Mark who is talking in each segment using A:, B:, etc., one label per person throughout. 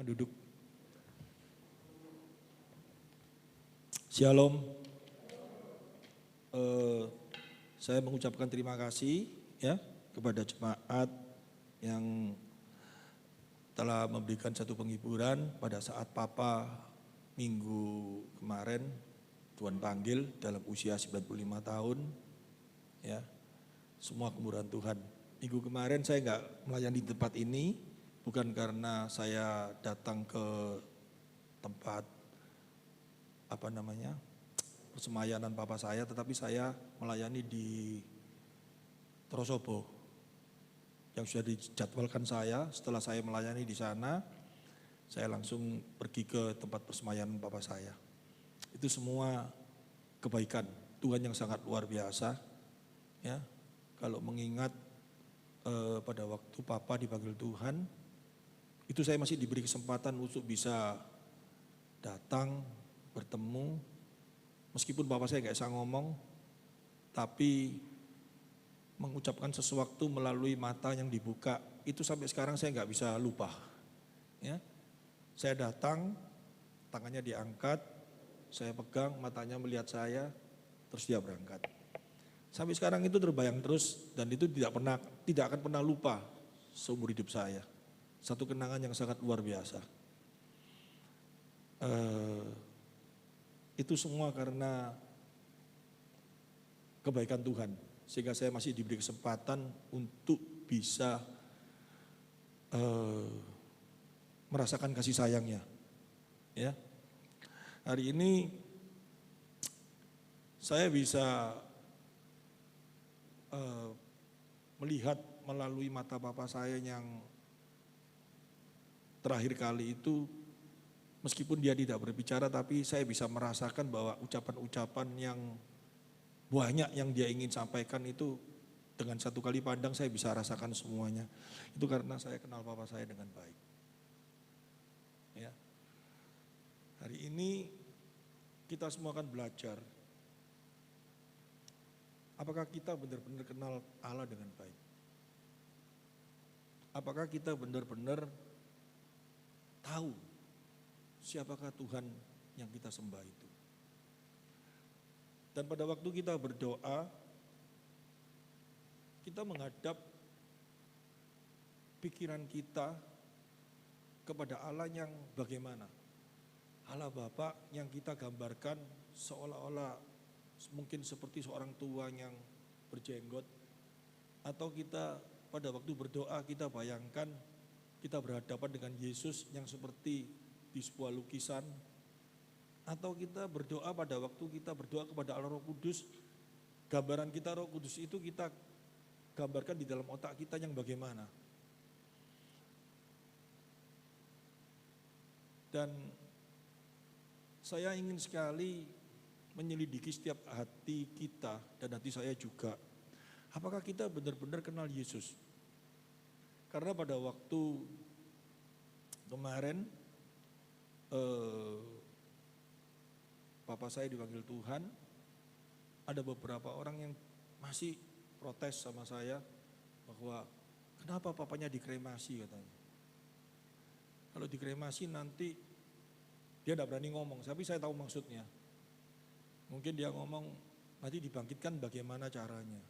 A: Silakan duduk. Shalom. Saya mengucapkan terima kasih ya kepada jemaat yang telah memberikan satu penghiburan pada saat Papa minggu kemarin Tuhan panggil dalam usia 95 tahun ya. Semua kemurahan Tuhan. Minggu kemarin saya enggak melayani di tempat ini bukan karena saya datang ke tempat persemayanan Papa saya, tetapi saya melayani di Trosobo yang sudah dijadwalkan saya. Setelah saya melayani di sana, saya langsung pergi ke tempat persemayanan Papa saya. Itu semua kebaikan Tuhan yang sangat luar biasa. Ya, kalau mengingat pada waktu Papa dipanggil Tuhan, itu saya masih diberi kesempatan untuk bisa datang, bertemu. Meskipun Papa saya nggak bisa ngomong, tapi mengucapkan sesuatu melalui mata yang dibuka, itu sampai sekarang saya nggak bisa lupa. Ya, saya datang, tangannya diangkat, saya pegang, matanya melihat saya, terus dia berangkat. Sampai sekarang itu terbayang terus dan itu tidak akan pernah lupa seumur hidup saya. Satu kenangan yang sangat luar biasa. Itu semua karena kebaikan Tuhan, sehingga saya masih diberi kesempatan untuk bisa merasakan kasih sayangnya. Ya, hari ini saya bisa melihat melalui mata Papa saya yang terakhir kali itu. Meskipun dia tidak berbicara, tapi saya bisa merasakan bahwa ucapan-ucapan yang banyak yang dia ingin sampaikan itu dengan satu kali pandang saya bisa rasakan semuanya. Itu karena saya kenal Papa saya dengan baik. Ya. Hari ini kita semua akan belajar. Apakah kita benar-benar kenal Allah dengan baik? Apakah kita benar-benar tahu siapakah Tuhan yang kita sembah itu? Dan pada waktu kita berdoa, kita menghadap pikiran kita kepada Allah yang bagaimana? Allah Bapa yang kita gambarkan seolah-olah mungkin seperti seorang tua yang berjenggot. Atau kita pada waktu berdoa kita bayangkan kita berhadapan dengan Yesus yang seperti di sebuah lukisan, atau kita berdoa pada waktu kita berdoa kepada Allah Roh Kudus, gambaran kita Roh Kudus itu kita gambarkan di dalam otak kita yang bagaimana. Dan saya ingin sekali menyelidiki setiap hati kita dan hati saya juga. Apakah kita benar-benar kenal Yesus? Karena pada waktu kemarin Papa saya dipanggil Tuhan, ada beberapa orang yang masih protes sama saya bahwa kenapa papanya dikremasi katanya. Kalau dikremasi nanti dia tidak berani ngomong, tapi saya tahu maksudnya. Mungkin dia ngomong nanti dibangkitkan bagaimana caranya.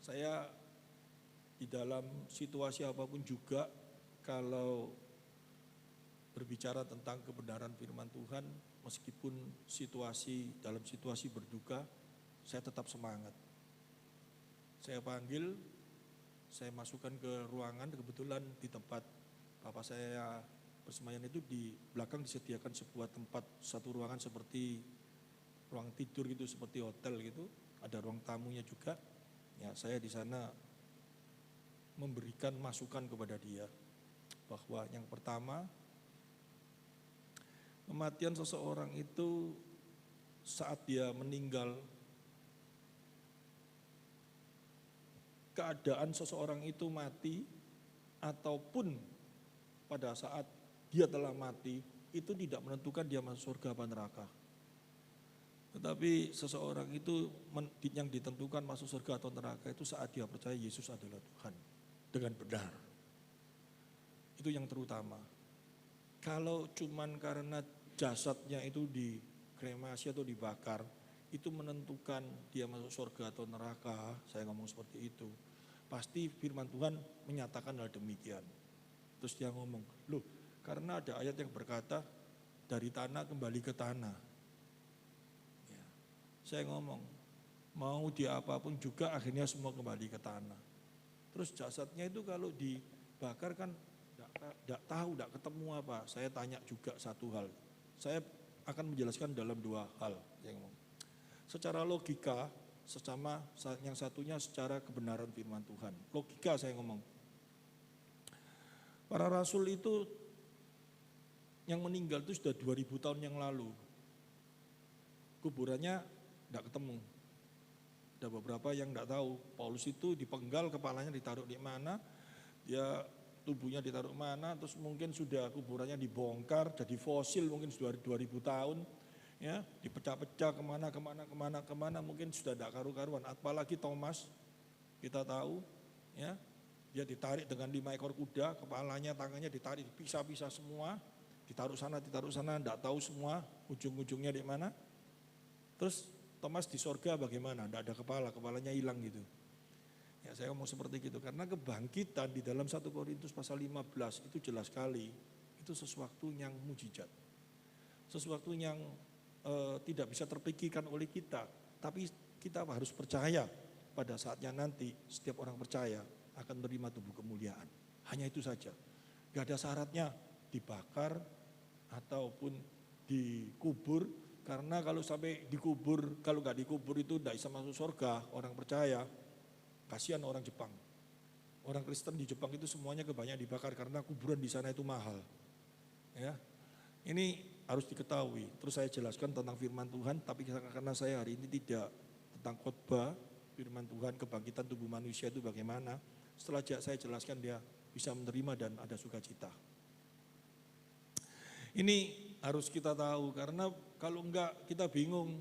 A: Saya di dalam situasi apapun juga kalau berbicara tentang kebenaran firman Tuhan, meskipun dalam situasi berduka, saya tetap semangat. Saya panggil, saya masukkan ke ruangan, kebetulan di tempat Papa saya persemayanan itu di belakang disediakan sebuah tempat, satu ruangan seperti ruang tidur gitu, seperti hotel gitu, ada ruang tamunya juga. Ya, saya di sana memberikan masukan kepada dia bahwa yang pertama, kematian seseorang itu saat dia meninggal, keadaan seseorang itu mati ataupun pada saat dia telah mati itu tidak menentukan dia masuk surga atau neraka. Tetapi seseorang itu yang ditentukan masuk surga atau neraka itu saat dia percaya Yesus adalah Tuhan dengan benar. Itu yang terutama. Kalau cuman karena jasadnya itu dikremasi atau dibakar, itu menentukan dia masuk surga atau neraka, saya ngomong seperti itu. Pasti firman Tuhan menyatakan hal demikian. Terus dia ngomong, loh karena ada ayat yang berkata, dari tanah kembali ke tanah. Ya. Saya ngomong, mau dia apapun juga akhirnya semua kembali ke tanah. Terus jasadnya itu kalau dibakar kan tidak tahu, tidak ketemu apa. Saya tanya juga satu hal. Saya akan menjelaskan dalam dua hal. Secara logika, yang satunya secara kebenaran firman Tuhan. Logika saya ngomong. Para rasul itu yang meninggal itu sudah 2000 tahun yang lalu. Kuburannya tidak ketemu. Ada beberapa yang tidak tahu. Paulus itu dipenggal, kepalanya ditaruh di mana, dia tubuhnya ditaruh mana, terus mungkin sudah kuburannya dibongkar, jadi fosil mungkin sudah 2000 tahun, ya dipecah-pecah kemana, mungkin sudah tidak karu-karuan. Apalagi Thomas, kita tahu, ya dia ditarik dengan 5 ekor kuda, kepalanya, tangannya ditarik, dipisah-pisah semua, ditaruh sana, tidak tahu semua ujung-ujungnya di mana. Terus Thomas di sorga bagaimana? Tidak ada kepala, kepalanya hilang gitu. Ya saya ngomong seperti itu karena kebangkitan di dalam 1 Korintus pasal 15 itu jelas sekali. Itu sesuatu yang mujizat. Sesuatu yang tidak bisa terpikirkan oleh kita. Tapi kita harus percaya pada saatnya nanti setiap orang percaya akan menerima tubuh kemuliaan. Hanya itu saja. Gak ada syaratnya dibakar ataupun dikubur. Karena kalau sampai dikubur, kalau gak dikubur itu tidak bisa masuk surga orang percaya. Kasihan orang Jepang. Orang Kristen di Jepang itu semuanya kebanyakan dibakar karena kuburan di sana itu mahal. Ya. Ini harus diketahui. Terus saya jelaskan tentang firman Tuhan, tapi karena saya hari ini tidak tentang khotbah firman Tuhan, kebangkitan tubuh manusia itu bagaimana. Setelah saya jelaskan dia bisa menerima dan ada sukacita. Ini harus kita tahu karena kalau enggak kita bingung.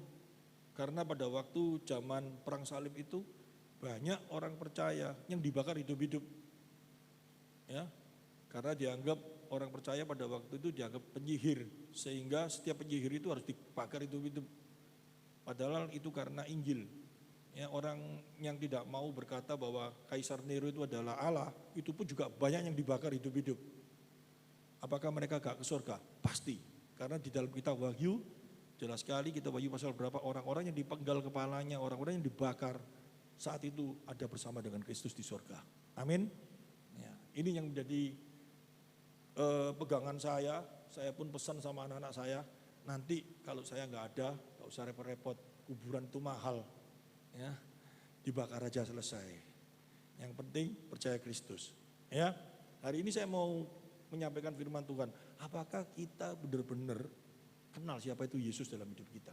A: Karena pada waktu zaman perang salib itu banyak orang percaya yang dibakar hidup-hidup. Ya. Karena dianggap orang percaya pada waktu itu dianggap penyihir, sehingga setiap penyihir itu harus dibakar hidup-hidup. Padahal itu karena Injil. Ya, orang yang tidak mau berkata bahwa Kaisar Nero itu adalah Allah, itu pun juga banyak yang dibakar hidup-hidup. Apakah mereka gak ke surga? Pasti. Karena di dalam kitab Wahyu jelas sekali, kita Wahyu pasal berapa, orang-orang yang dipenggal kepalanya, orang-orang yang dibakar, saat itu ada bersama dengan Kristus di surga. Amin. Ya, ini yang menjadi pegangan saya pun pesan sama anak-anak saya, nanti kalau saya nggak ada, nggak usah repot-repot, kuburan itu mahal, ya dibakar aja selesai. Yang penting percaya Kristus. Ya, hari ini saya mau menyampaikan firman Tuhan. Apakah kita benar-benar kenal siapa itu Yesus dalam hidup kita?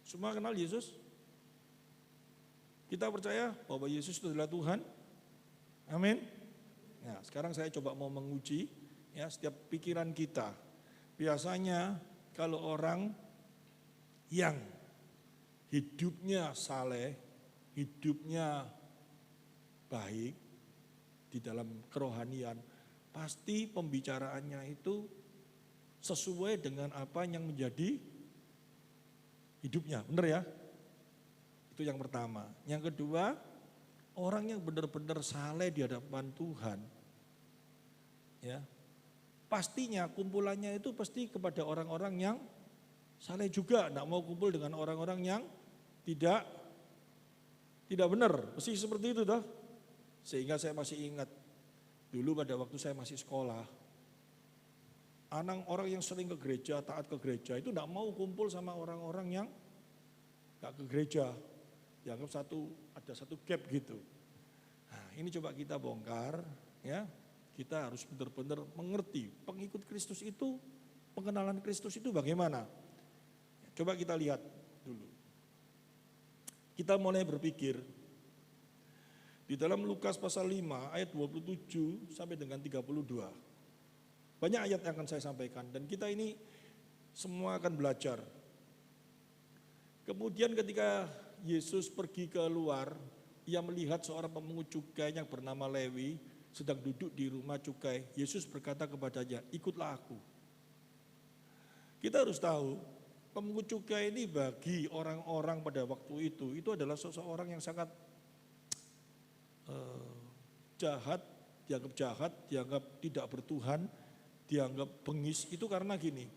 A: Semua kenal Yesus? Kita percaya bahwa Yesus itu adalah Tuhan. Amin. Nah, sekarang saya coba mau menguji ya setiap pikiran kita. Biasanya kalau orang yang hidupnya saleh, hidupnya baik di dalam kerohanian, pasti pembicaraannya itu sesuai dengan apa yang menjadi hidupnya. Benar ya? Itu yang pertama. Yang kedua, orang yang benar-benar saleh di hadapan Tuhan, ya, pastinya kumpulannya itu pasti kepada orang-orang yang saleh juga. Tidak mau kumpul dengan orang-orang yang tidak benar. Mesti seperti itu toh. Sehingga saya masih ingat dulu pada waktu saya masih sekolah, orang yang sering ke gereja, taat ke gereja itu tidak mau kumpul sama orang-orang yang gak ke gereja. Dianggap ada satu gap gitu. Nah, ini coba kita bongkar, ya. Kita harus benar-benar mengerti pengikut Kristus itu, pengenalan Kristus itu bagaimana. Coba kita lihat dulu. Kita mulai berpikir di dalam Lukas pasal 5 ayat 27 sampai dengan 32. Banyak ayat yang akan saya sampaikan dan kita ini semua akan belajar. Kemudian ketika Yesus pergi keluar, ia melihat seorang pemungut cukai yang bernama Lewi sedang duduk di rumah cukai. Yesus berkata kepadanya, ikutlah aku. Kita harus tahu, pemungut cukai ini bagi orang-orang pada waktu itu adalah seseorang yang sangat jahat, dianggap tidak bertuhan, dianggap bengis. Itu karena gini,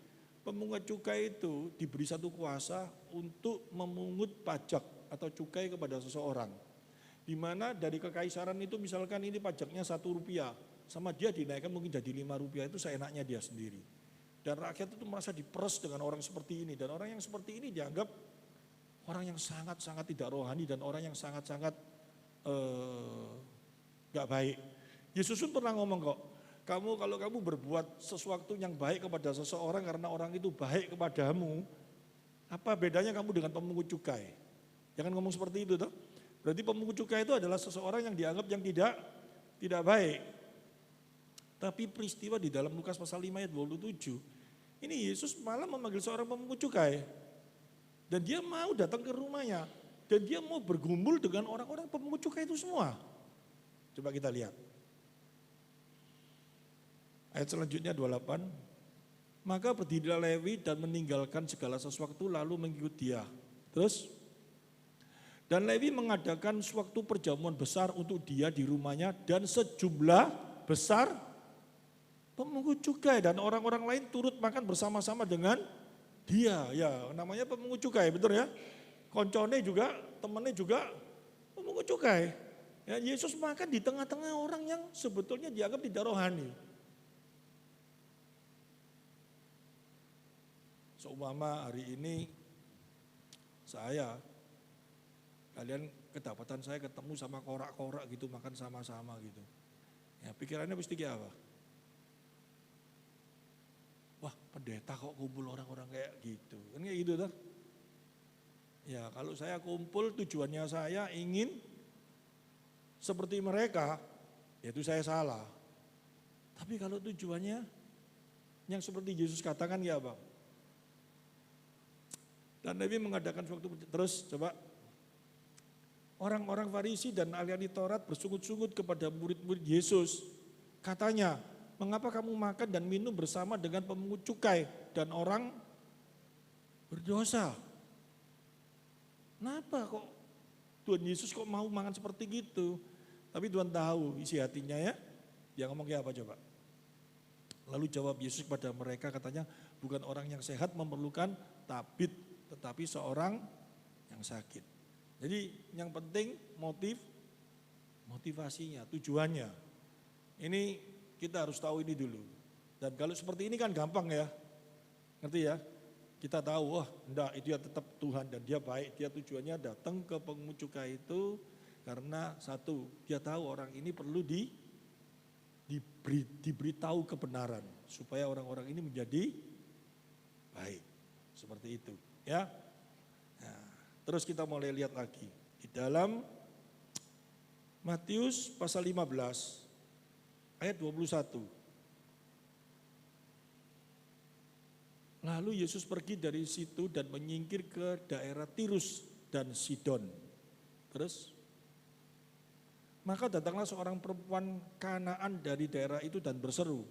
A: pemungut cukai itu diberi satu kuasa untuk memungut pajak atau cukai kepada seseorang. Di mana dari kekaisaran itu misalkan ini pajaknya Rp1, sama dia dinaikkan mungkin jadi Rp5, itu seenaknya dia sendiri. Dan rakyat itu merasa diperes dengan orang seperti ini. Dan orang yang seperti ini dianggap orang yang sangat-sangat tidak rohani dan orang yang sangat-sangat gak baik. Yesus pun pernah ngomong kok, kalau kamu berbuat sesuatu yang baik kepada seseorang karena orang itu baik kepadamu, apa bedanya kamu dengan pemungut cukai? Jangan ngomong seperti itu toh. Berarti pemungut cukai itu adalah seseorang yang dianggap yang tidak baik. Tapi peristiwa di dalam Lukas pasal 5 ayat 27, ini Yesus malah memanggil seorang pemungut cukai. Dan dia mau datang ke rumahnya. Dan dia mau bergumul dengan orang-orang pemungut cukai itu semua. Coba kita lihat. Ayat selanjutnya 28. Maka berdirilah Lewi dan meninggalkan segala sesuatu lalu mengikut dia. Terus, dan Lewi mengadakan suatu perjamuan besar untuk dia di rumahnya dan sejumlah besar pemungut cukai dan orang-orang lain turut makan bersama-sama dengan dia. Ya, namanya pemungut cukai, betul ya? Koncone juga, temannya juga pemungut cukai. Ya, Yesus makan di tengah-tengah orang yang sebetulnya dianggap tidak rohani. Seumpama hari ini kalian kedapatan saya ketemu sama korak-korak gitu, makan sama-sama gitu. Ya, pikirannya pasti kayak apa? Wah, pendeta kok kumpul orang-orang kayak gitu. Kan kayak gitu toh? Ya, kalau saya kumpul tujuannya saya ingin seperti mereka, yaitu saya salah. Tapi kalau tujuannya yang seperti Yesus katakan ya apa? Dan Nabi mengadakan suatu, terus coba. Orang-orang Farisi dan ahli Taurat bersungut-sungut kepada murid-murid Yesus. Katanya, mengapa kamu makan dan minum bersama dengan pemungut cukai dan orang berdosa? Kenapa kok Tuhan Yesus kok mau makan seperti gitu? Tapi Tuhan tahu isi hatinya ya. Dia ngomong kayak apa coba? Lalu jawab Yesus kepada mereka, katanya, bukan orang yang sehat memerlukan tabib, tetapi seorang yang sakit. Jadi yang penting motivasinya, tujuannya. Ini kita harus tahu ini dulu. Dan kalau seperti ini kan gampang ya, ngerti ya? Kita tahu, wah enggak, itu ya tetap Tuhan dan dia baik. Dia tujuannya datang ke pemungut cukai itu karena satu, dia tahu orang ini perlu diberitahu kebenaran. Supaya orang-orang ini menjadi baik. Seperti itu ya. Nah, terus kita mulai lihat lagi. Di dalam Matius pasal 15 ayat 21. Lalu Yesus pergi dari situ dan menyingkir ke daerah Tirus dan Sidon. Terus, maka datanglah seorang perempuan Kanaan dari daerah itu dan berseru,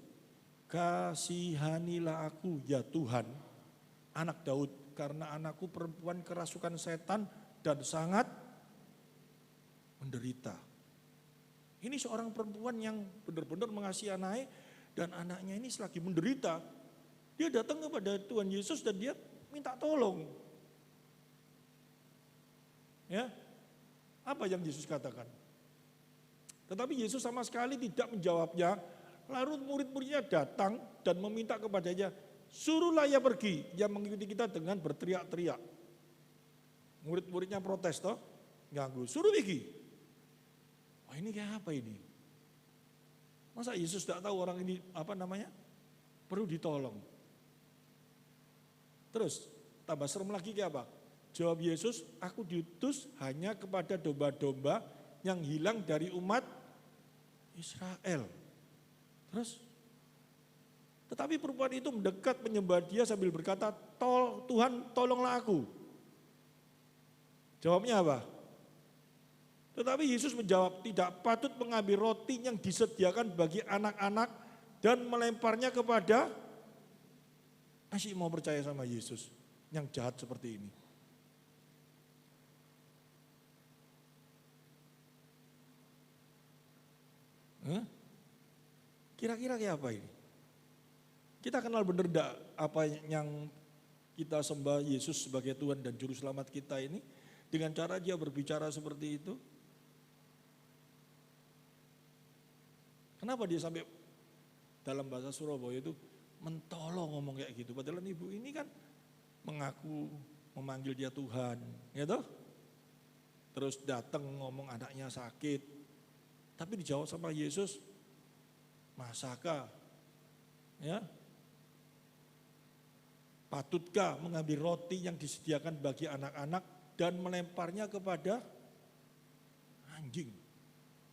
A: kasihanilah aku ya Tuhan, anak Daud, karena anakku perempuan kerasukan setan dan sangat menderita. Ini seorang perempuan yang benar-benar mengasihi anaknya dan anaknya ini selagi menderita. Dia datang kepada Tuhan Yesus dan dia minta tolong. Ya, apa yang Yesus katakan? Tetapi Yesus sama sekali tidak menjawabnya. Lalu murid-muridnya datang dan meminta kepadanya, suruhlah ia pergi. Dia mengikuti kita dengan berteriak-teriak. Murid-muridnya protes toh, ganggu, suruh pergi. Wah, ini kayak apa ini? Masa Yesus tidak tahu orang ini perlu ditolong? Terus tambah serem lagi kayak apa? Jawab Yesus, aku diutus hanya kepada domba-domba yang hilang dari umat Israel. Terus, tetapi perempuan itu mendekat menyembah dia sambil berkata, Tuhan tolonglah aku. Jawabnya apa? Tetapi Yesus menjawab, tidak patut mengambil roti yang disediakan bagi anak-anak dan melemparnya kepada, masih mau percaya sama Yesus yang jahat seperti ini. Kira-kira kayak apa ini? Kita kenal benar enggak apa yang kita sembah Yesus sebagai Tuhan dan Juru Selamat kita ini? Dengan cara dia berbicara seperti itu? Kenapa dia sampai dalam bahasa Surabaya itu mentolong ngomong kayak gitu? Padahal ibu ini kan mengaku memanggil dia Tuhan, gitu. Terus datang ngomong anaknya sakit. Tapi dijawab sama Yesus, masakah, ya, patutkah mengambil roti yang disediakan bagi anak-anak dan melemparnya kepada anjing?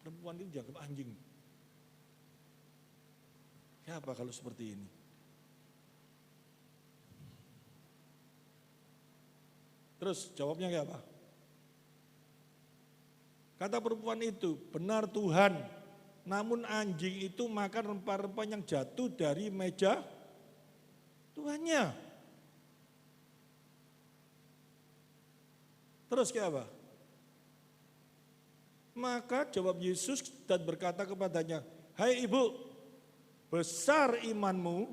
A: Perempuan itu dianggap anjing. Ya apa kalau seperti ini? Terus jawabnya kayak apa? Kata perempuan itu, benar Tuhan, namun anjing itu makan rempah-rempah yang jatuh dari meja tuannya. Terus kayak apa? Maka jawab Yesus dan berkata kepadanya, hai ibu, besar imanmu,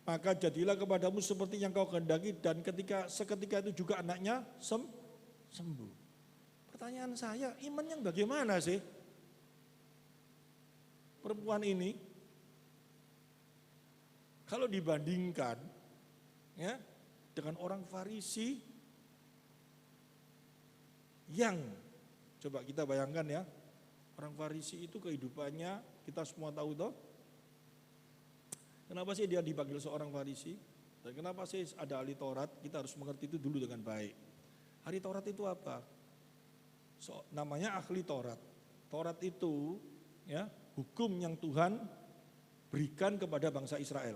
A: maka jadilah kepadamu seperti yang kau kehendaki, dan seketika itu juga anaknya sembuh. Pertanyaan saya, iman yang bagaimana sih? Perempuan ini, kalau dibandingkan ya dengan orang Farisi yang, coba kita bayangkan ya, orang Farisi itu kehidupannya, kita semua tahu toh. Kenapa sih dia dipanggil seorang Farisi? Dan kenapa sih ada ahli Taurat? Kita harus mengerti itu dulu dengan baik. Ahli Taurat itu apa? Namanya ahli Taurat. Taurat itu ya hukum yang Tuhan berikan kepada bangsa Israel.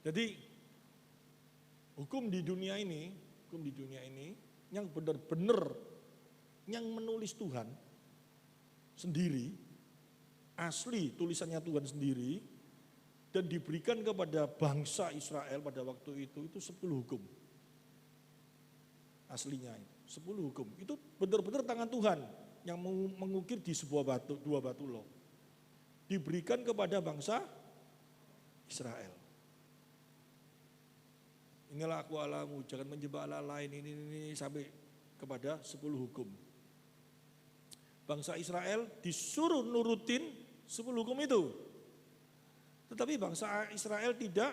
A: Jadi hukum di dunia ini yang benar-benar yang menulis Tuhan sendiri, asli tulisannya Tuhan sendiri, dan diberikan kepada bangsa Israel pada waktu itu 10 hukum. Aslinya itu 10 hukum. Itu benar-benar tangan Tuhan yang mengukir di sebuah batu, 2 batu loh. Diberikan kepada bangsa Israel. Inilah aku Allahmu, jangan menyembah Allah lain, ini sampai kepada 10 hukum. Bangsa Israel disuruh nurutin 10 hukum itu. Tetapi bangsa Israel tidak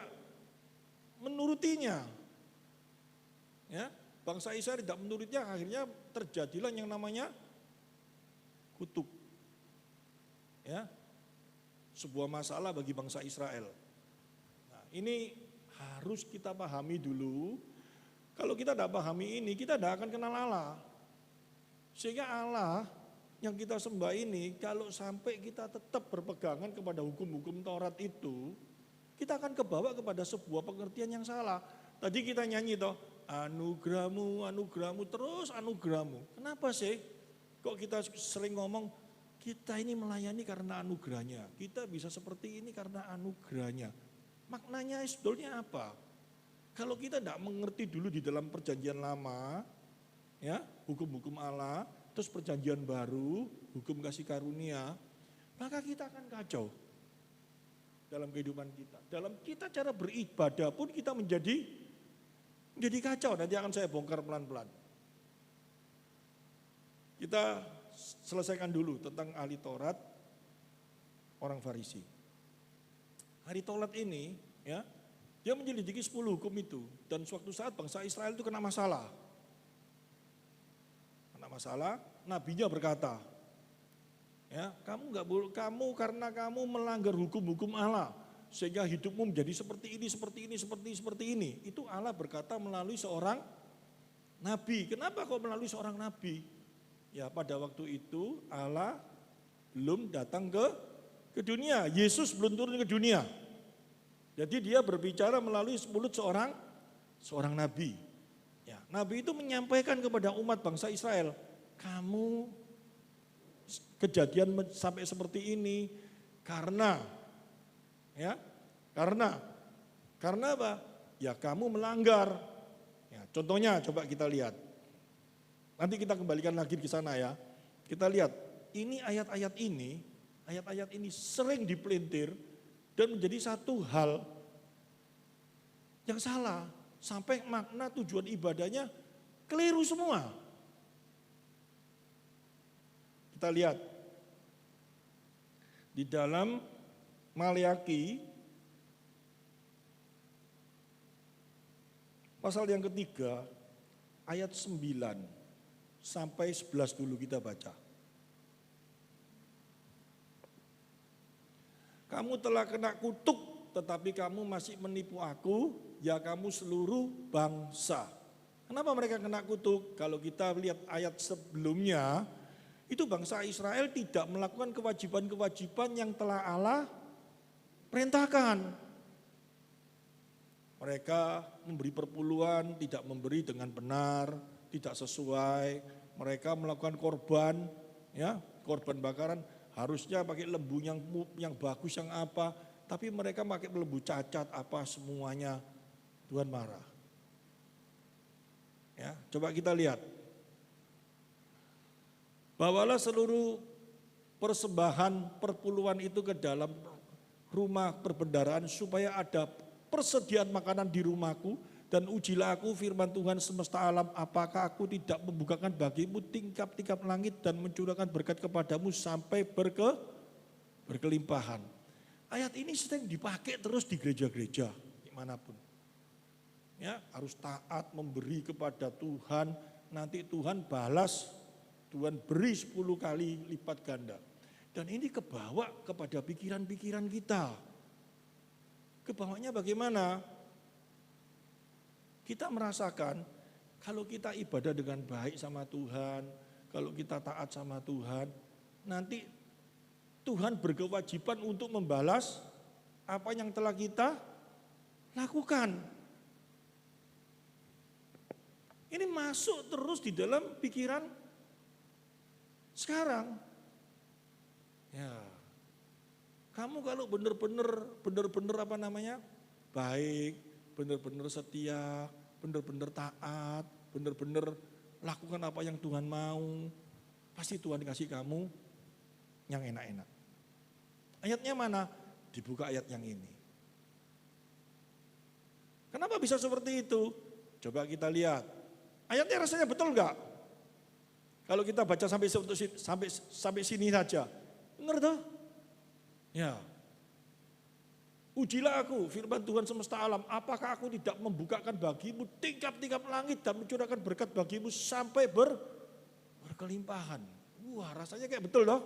A: menurutinya. Ya, bangsa Israel tidak menurutnya, akhirnya terjadilah yang namanya kutuk. Ya, sebuah masalah bagi bangsa Israel. Nah, ini harus kita pahami dulu. Kalau kita tidak pahami ini, kita tidak akan kenal Allah. Sehingga Allah yang kita sembah ini, kalau sampai kita tetap berpegangan kepada hukum-hukum Taurat itu, kita akan kebawa kepada sebuah pengertian yang salah. Tadi kita nyanyi toh, anugerahmu, anugerahmu, terus anugerahmu. Kenapa sih? Kok kita sering ngomong, kita ini melayani karena anugerahnya. Kita bisa seperti ini karena anugerahnya. Maknanya sebetulnya apa? Kalau kita tidak mengerti dulu di dalam perjanjian lama, ya hukum-hukum Allah, terus perjanjian baru, hukum kasih karunia, maka kita akan kacau dalam kehidupan kita. Dalam kita cara beribadah pun kita menjadi kacau. Nanti akan saya bongkar pelan-pelan. Kita selesaikan dulu tentang ahli Taurat, orang Farisi. Ahli Taurat ini, ya, dia menyelidiki 10 hukum itu, dan suatu saat bangsa Israel itu kena masalah. Nabinya berkata, ya, kamu karena kamu melanggar hukum-hukum Allah, sehingga hidupmu menjadi seperti ini. Itu Allah berkata melalui seorang nabi. Kenapa kok melalui seorang nabi? Ya, pada waktu itu Allah belum datang ke dunia, Yesus belum turun ke dunia. Jadi dia berbicara melalui mulut seorang nabi. Ya, nabi itu menyampaikan kepada umat bangsa Israel, kamu kejadian sampai seperti ini? Karena apa? Ya kamu melanggar. Ya, contohnya coba kita lihat. Nanti kita kembalikan lagi ke sana ya. Kita lihat, ini ayat-ayat ini sering dipelintir dan menjadi satu hal yang salah. Sampai makna tujuan ibadahnya keliru semua. Kita lihat di dalam Maleakhi pasal yang ketiga ayat 9 sampai 11 dulu kita baca. Kamu telah kena kutuk tetapi kamu masih menipu aku, ya kamu seluruh bangsa. Kenapa mereka kena kutuk? Kalau kita lihat ayat sebelumnya, itu bangsa Israel tidak melakukan kewajiban-kewajiban yang telah Allah perintahkan. Mereka memberi perpuluhan, tidak memberi dengan benar, tidak sesuai. Mereka melakukan korban, ya, korban bakaran harusnya pakai lembu yang bagus, yang apa. Tapi mereka pakai lembu cacat, apa semuanya. Tuhan marah. Ya, coba kita lihat. Bawalah seluruh persembahan perpuluhan itu ke dalam rumah perbendaharaan supaya ada persediaan makanan di rumahku, dan ujilah aku firman Tuhan semesta alam, apakah aku tidak membukakan bagimu tingkap-tingkap langit dan mencurahkan berkat kepadamu sampai berkelimpahan. Ayat ini sering dipakai terus di gereja-gereja dimanapun. Ya, harus taat memberi kepada Tuhan, nanti Tuhan balas. Tuhan beri 10 kali lipat ganda. Dan ini kebawa kepada pikiran-pikiran kita. Kebawanya bagaimana? Kita merasakan kalau kita ibadah dengan baik sama Tuhan, kalau kita taat sama Tuhan, nanti Tuhan berkewajiban untuk membalas apa yang telah kita lakukan. Ini masuk terus di dalam pikiran sekarang. Ya. Kamu kalau benar-benar apa namanya? Baik, benar-benar setia, benar-benar taat, benar-benar lakukan apa yang Tuhan mau, pasti Tuhan kasih kamu yang enak-enak. Ayatnya mana? Dibuka ayat yang ini. Kenapa bisa seperti itu? Coba kita lihat. Ayatnya rasanya betul enggak? Kalau kita baca sampai sini saja, benar toh? Ya. Ujilah aku, firman Tuhan semesta alam, apakah aku tidak membukakan bagimu tingkap-tingkap langit dan mencurahkan berkat bagimu sampai berkelimpahan. Wah, rasanya kayak betul toh?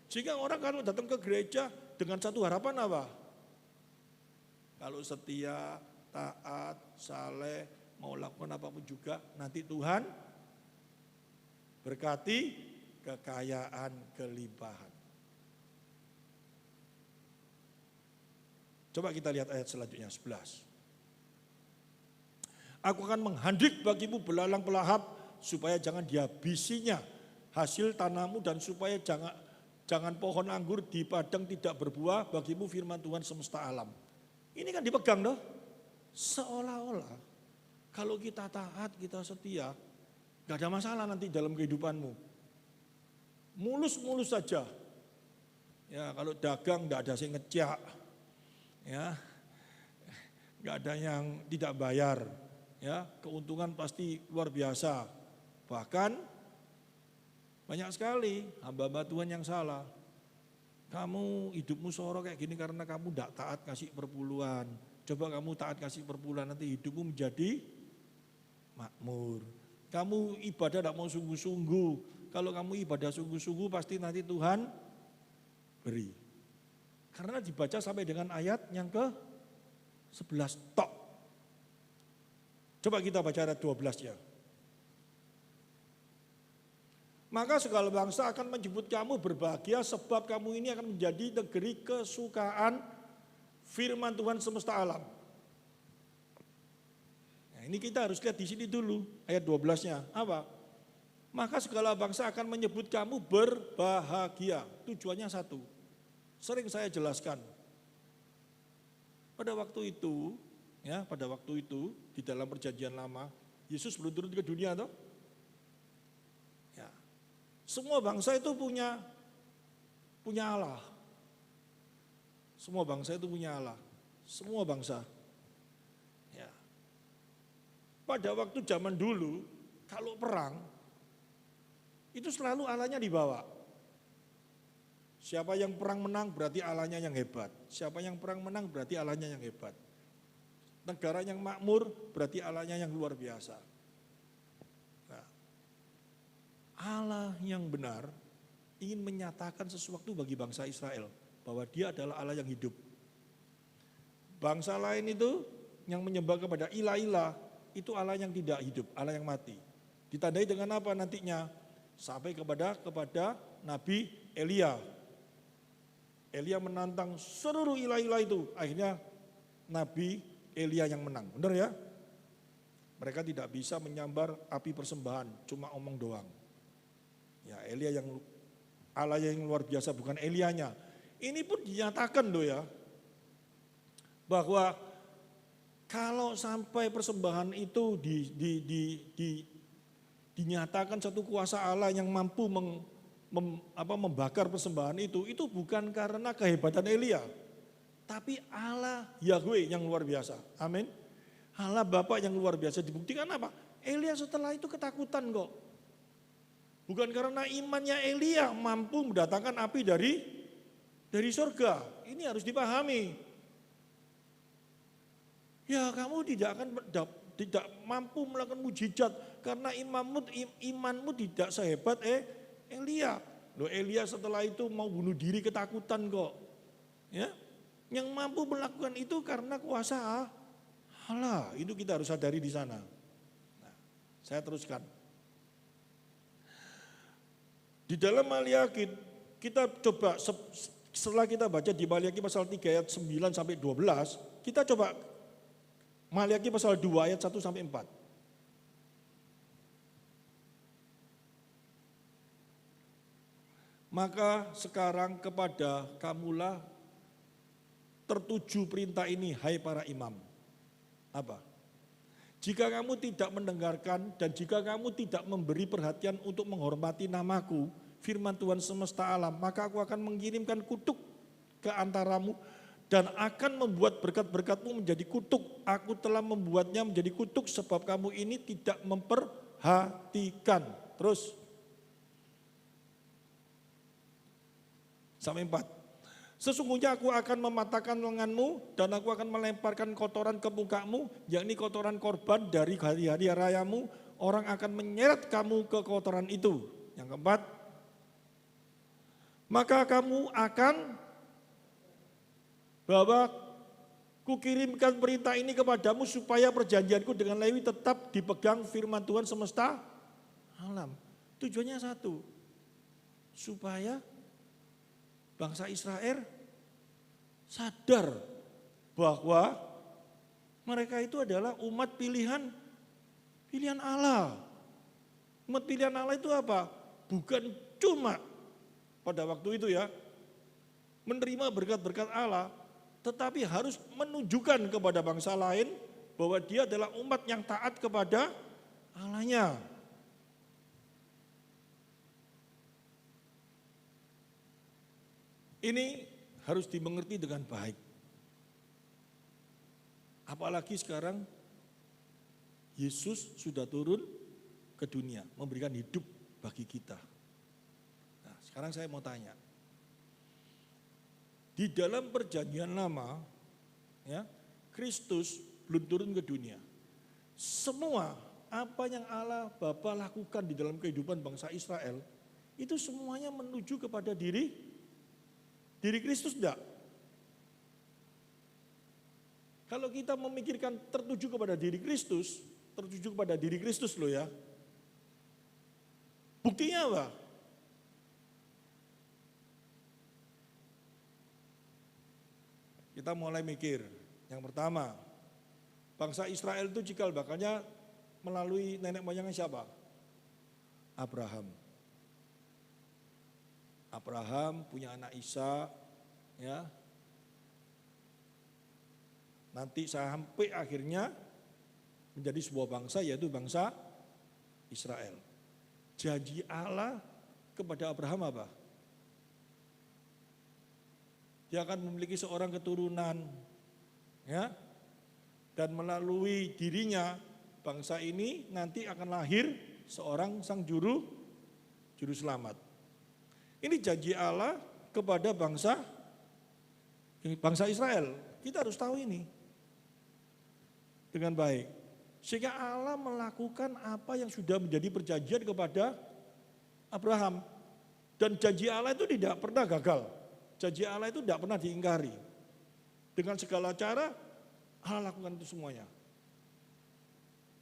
A: Sehingga orang kalau datang ke gereja dengan satu harapan apa? Kalau setia, taat, saleh, mau lakukan apapun juga, nanti Tuhan berkati kekayaan kelimpahan. Coba kita lihat ayat selanjutnya 11. Aku akan menghandik bagimu belalang pelahap supaya jangan dihabisinya hasil tanahmu, dan supaya jangan pohon anggur di padang tidak berbuah bagimu, firman Tuhan semesta alam. Ini kan dipegang loh. Seolah-olah kalau kita taat, kita setia, gak ada masalah nanti dalam kehidupanmu. Mulus-mulus saja. Ya, kalau dagang gak ada yang ngecek. Ya. Gak ada yang tidak bayar. Ya, keuntungan pasti luar biasa. Bahkan banyak sekali hamba-hamba Tuhan yang salah. Kamu hidupmu sorok kayak gini karena kamu gak taat kasih perpuluhan. Coba kamu taat kasih perpuluhan, nanti hidupmu menjadi makmur. Kamu ibadah tidak mau sungguh-sungguh. Kalau kamu ibadah sungguh-sungguh pasti nanti Tuhan beri. Karena dibaca sampai dengan ayat yang ke-11 tok. Coba kita baca ayat 12 ya. Maka segala bangsa akan menyebut kamu berbahagia sebab kamu ini akan menjadi negeri kesukaan firman Tuhan semesta alam. Ini kita harus lihat di sini dulu, ayat 12-nya. Apa? maka segala bangsa akan menyebut kamu berbahagia. Tujuannya satu. Sering saya jelaskan. Pada waktu itu di dalam perjanjian lama, Yesus belum turun ke dunia toh. Ya. Semua bangsa itu punya Allah. Semua bangsa itu punya Allah. Semua bangsa. Ya. Pada waktu zaman dulu, kalau perang, itu selalu Allahnya dibawa. Siapa yang perang menang berarti Allahnya yang hebat. Siapa yang perang menang berarti Allahnya yang hebat. Negara yang makmur berarti Allahnya yang luar biasa. Nah, Allah yang benar ingin menyatakan sesuatu bagi bangsa Israel. Bahwa dia adalah Allah yang hidup. Bangsa lain itu yang menyembah kepada ilah-ilah, itu Allah yang tidak hidup, Allah yang mati. Ditandai dengan apa nantinya? Sampai kepada Nabi Elia. Elia menantang seluruh ilah-ilah itu. Akhirnya Nabi Elia yang menang. Benar ya? Mereka tidak bisa menyambar api persembahan, cuma omong doang. Ya, Elia yang Allah yang luar biasa, bukan Elianya. Ini pun dinyatakan loh ya. Bahwa kalau sampai persembahan itu dinyatakan satu kuasa Allah yang mampu membakar persembahan itu bukan karena kehebatan Elia, tapi Allah Yahweh yang luar biasa. Amin. Allah Bapa yang luar biasa. Dibuktikan apa? Elia setelah itu ketakutan kok. Bukan karena imannya Elia mampu mendatangkan api dari surga. Ini harus dipahami. Ya, kamu tidak mampu melakukan mujizat karena imanmu tidak sehebat Elia. Loh, Elia setelah itu mau bunuh diri ketakutan kok. Ya. Yang mampu melakukan itu karena kuasa Allah. Itu kita harus sadari di sana. Nah, saya teruskan. Di dalam Maliaki kita coba setelah kita baca di Maliaki pasal 3 ayat 9 sampai 12, kita coba Maliaki pasal 2 ayat 1 sampai 4. Maka sekarang kepada kamulah tertuju perintah ini, hai para imam. Apa? Jika kamu tidak mendengarkan dan jika kamu tidak memberi perhatian untuk menghormati namaku, firman Tuhan semesta alam, maka aku akan mengirimkan kutuk ke antaramu dan akan membuat berkat-berkatmu menjadi kutuk. Aku telah membuatnya menjadi kutuk sebab kamu ini tidak memperhatikan. Terus. Sampai 4. Sesungguhnya aku akan mematahkan lenganmu dan aku akan melemparkan kotoran ke mukamu, yakni kotoran korban dari hari-hari rayamu. Orang akan menyeret kamu ke kotoran itu. Yang keempat. Maka kamu akan bahwa kukirimkan perintah ini kepadamu supaya perjanjianku dengan Lewi tetap dipegang, firman Tuhan semesta alam. Tujuannya satu, supaya bangsa Israel sadar bahwa mereka itu adalah umat pilihan Allah. Umat pilihan Allah itu apa? Bukan cuma pada waktu itu ya menerima berkat-berkat Allah, tetapi harus menunjukkan kepada bangsa lain bahwa dia adalah umat yang taat kepada Allahnya. Ini harus dimengerti dengan baik. Apalagi sekarang Yesus sudah turun ke dunia, memberikan hidup bagi kita. Nah, sekarang saya mau tanya. Di dalam perjanjian lama, ya, Kristus belum turun ke dunia. Semua apa yang Allah Bapa lakukan di dalam kehidupan bangsa Israel, itu semuanya menuju kepada diri Kristus enggak? Kalau kita memikirkan tertuju kepada diri Kristus loh ya. Buktinya apa? Kita mulai mikir. Yang pertama, bangsa Israel itu cikal bakalnya melalui nenek moyangnya siapa? Abraham. Abraham punya anak Ishak, ya. Nanti sampai akhirnya menjadi sebuah bangsa, yaitu bangsa Israel. Janji Allah kepada Abraham apa? Dia akan memiliki seorang keturunan, ya, dan melalui dirinya bangsa ini nanti akan lahir seorang sang juru selamat. Ini janji Allah kepada bangsa Israel. Kita harus tahu ini dengan baik. Sehingga Allah melakukan apa yang sudah menjadi perjanjian kepada Abraham. Dan janji Allah itu tidak pernah gagal. Janji Allah itu tidak pernah diingkari. Dengan segala cara Allah lakukan itu semuanya.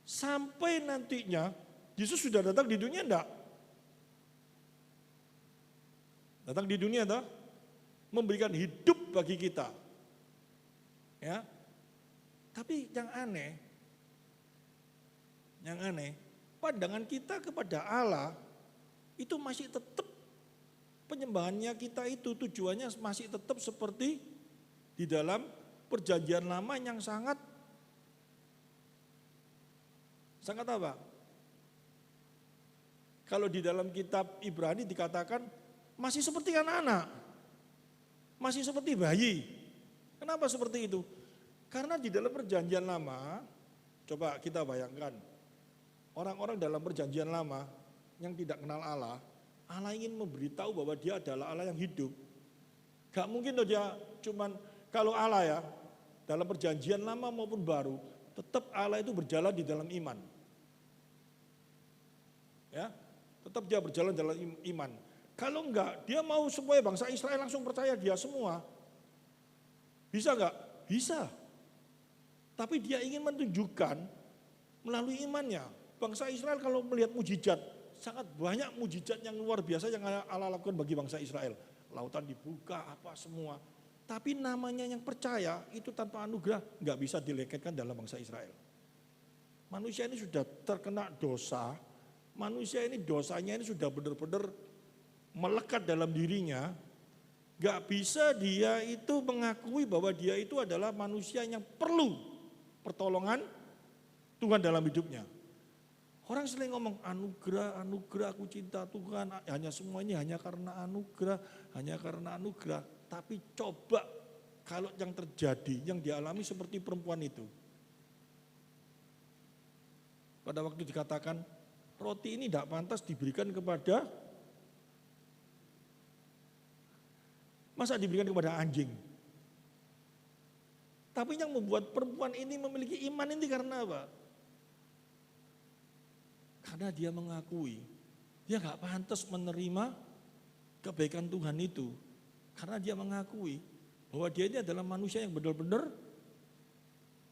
A: Sampai nantinya Yesus sudah datang di dunia enggak? Datang di dunia enggak? Memberikan hidup bagi kita. Ya. Tapi yang aneh, pandangan kita kepada Allah itu masih tetap penyembahannya kita itu tujuannya masih tetap seperti di dalam perjanjian lama yang sangat apa? Kalau di dalam kitab Ibrani dikatakan masih seperti anak-anak, masih seperti bayi. Kenapa seperti itu? Karena di dalam perjanjian lama, coba kita bayangkan, orang-orang dalam perjanjian lama yang tidak kenal Allah, Allah ingin memberitahu bahwa dia adalah Allah yang hidup. Gak mungkin dia cuman, kalau Allah ya, dalam perjanjian lama maupun baru, tetap Allah itu berjalan di dalam iman. Ya, tetap dia berjalan dalam iman. Kalau enggak, dia mau supaya bangsa Israel langsung percaya dia semua. Bisa enggak? Bisa. Tapi dia ingin menunjukkan melalui imannya. Bangsa Israel kalau melihat mujizat, sangat banyak mujizat yang luar biasa yang Allah lakukan bagi bangsa Israel. Lautan dibuka, apa semua. Tapi namanya yang percaya itu tanpa anugerah enggak bisa dileketkan dalam bangsa Israel. Manusia ini sudah terkena dosa, manusia ini dosanya ini sudah benar-benar melekat dalam dirinya. Gak bisa dia itu mengakui bahwa dia itu adalah manusia yang perlu pertolongan Tuhan dalam hidupnya. Orang sering ngomong anugerah, aku cinta Tuhan, hanya semuanya hanya karena anugerah. Tapi coba kalau yang terjadi, yang dialami seperti perempuan itu. Pada waktu dikatakan roti ini tidak pantas diberikan kepada, masa diberikan kepada anjing? Tapi yang membuat perempuan ini memiliki iman ini karena apa? Karena dia mengakui, dia gak pantas menerima kebaikan Tuhan itu. Karena dia mengakui bahwa dia ini adalah manusia yang benar-benar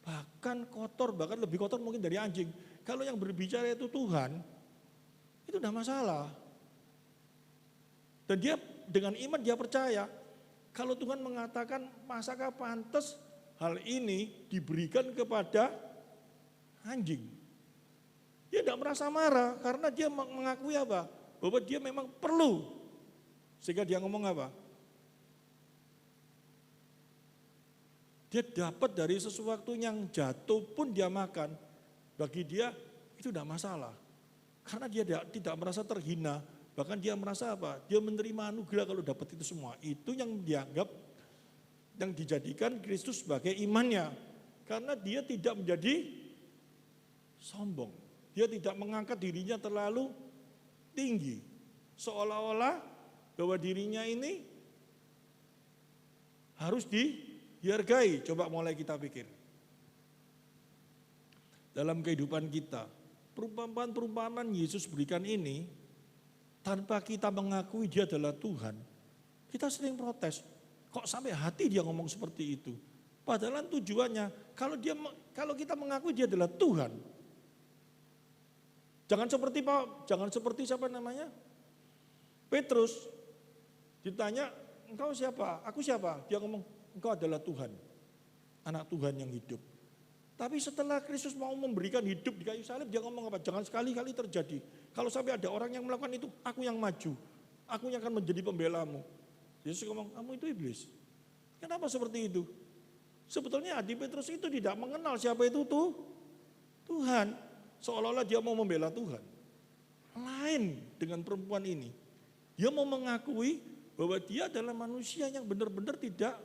A: bahkan kotor, bahkan lebih kotor mungkin dari anjing. Kalau yang berbicara itu Tuhan, itu tidak masalah. Dan dia dengan iman dia percaya, kalau Tuhan mengatakan masakah pantas hal ini diberikan kepada anjing. Dia tidak merasa marah karena dia mengakui apa? Bahwa dia memang perlu. Sehingga dia ngomong apa? Dia dapat dari sesuatu yang jatuh pun dia makan. Bagi dia itu tidak masalah. Karena dia tidak merasa terhina. Bahkan dia merasa apa? Dia menerima anugerah kalau dapat itu semua. Itu yang dianggap, yang dijadikan Kristus sebagai imannya. Karena dia tidak menjadi sombong. Dia tidak mengangkat dirinya terlalu tinggi. Seolah-olah bahwa dirinya ini harus dihargai. Coba mulai kita pikir. Dalam kehidupan kita, perumpamaan-perumpamaan Yesus berikan ini, tanpa kita mengakui dia adalah Tuhan, kita sering protes. Kok sampai hati dia ngomong seperti itu? Padahal tujuannya, kalau kita mengakui dia adalah Tuhan, jangan seperti siapa namanya? Petrus. Ditanya, engkau siapa? Aku siapa? Dia ngomong, engkau adalah Tuhan. Anak Tuhan yang hidup. Tapi setelah Kristus mau memberikan hidup di kayu salib, dia ngomong apa? Jangan sekali-kali terjadi. Kalau sampai ada orang yang melakukan itu, aku yang maju. Aku yang akan menjadi pembelamu. Yesus ngomong, kamu itu iblis. Kenapa seperti itu? Sebetulnya Adi Petrus itu tidak mengenal siapa itu tuh Tuhan. Seolah-olah dia mau membela Tuhan. Lain dengan perempuan ini. Dia mau mengakui bahwa dia adalah manusia yang benar-benar tidak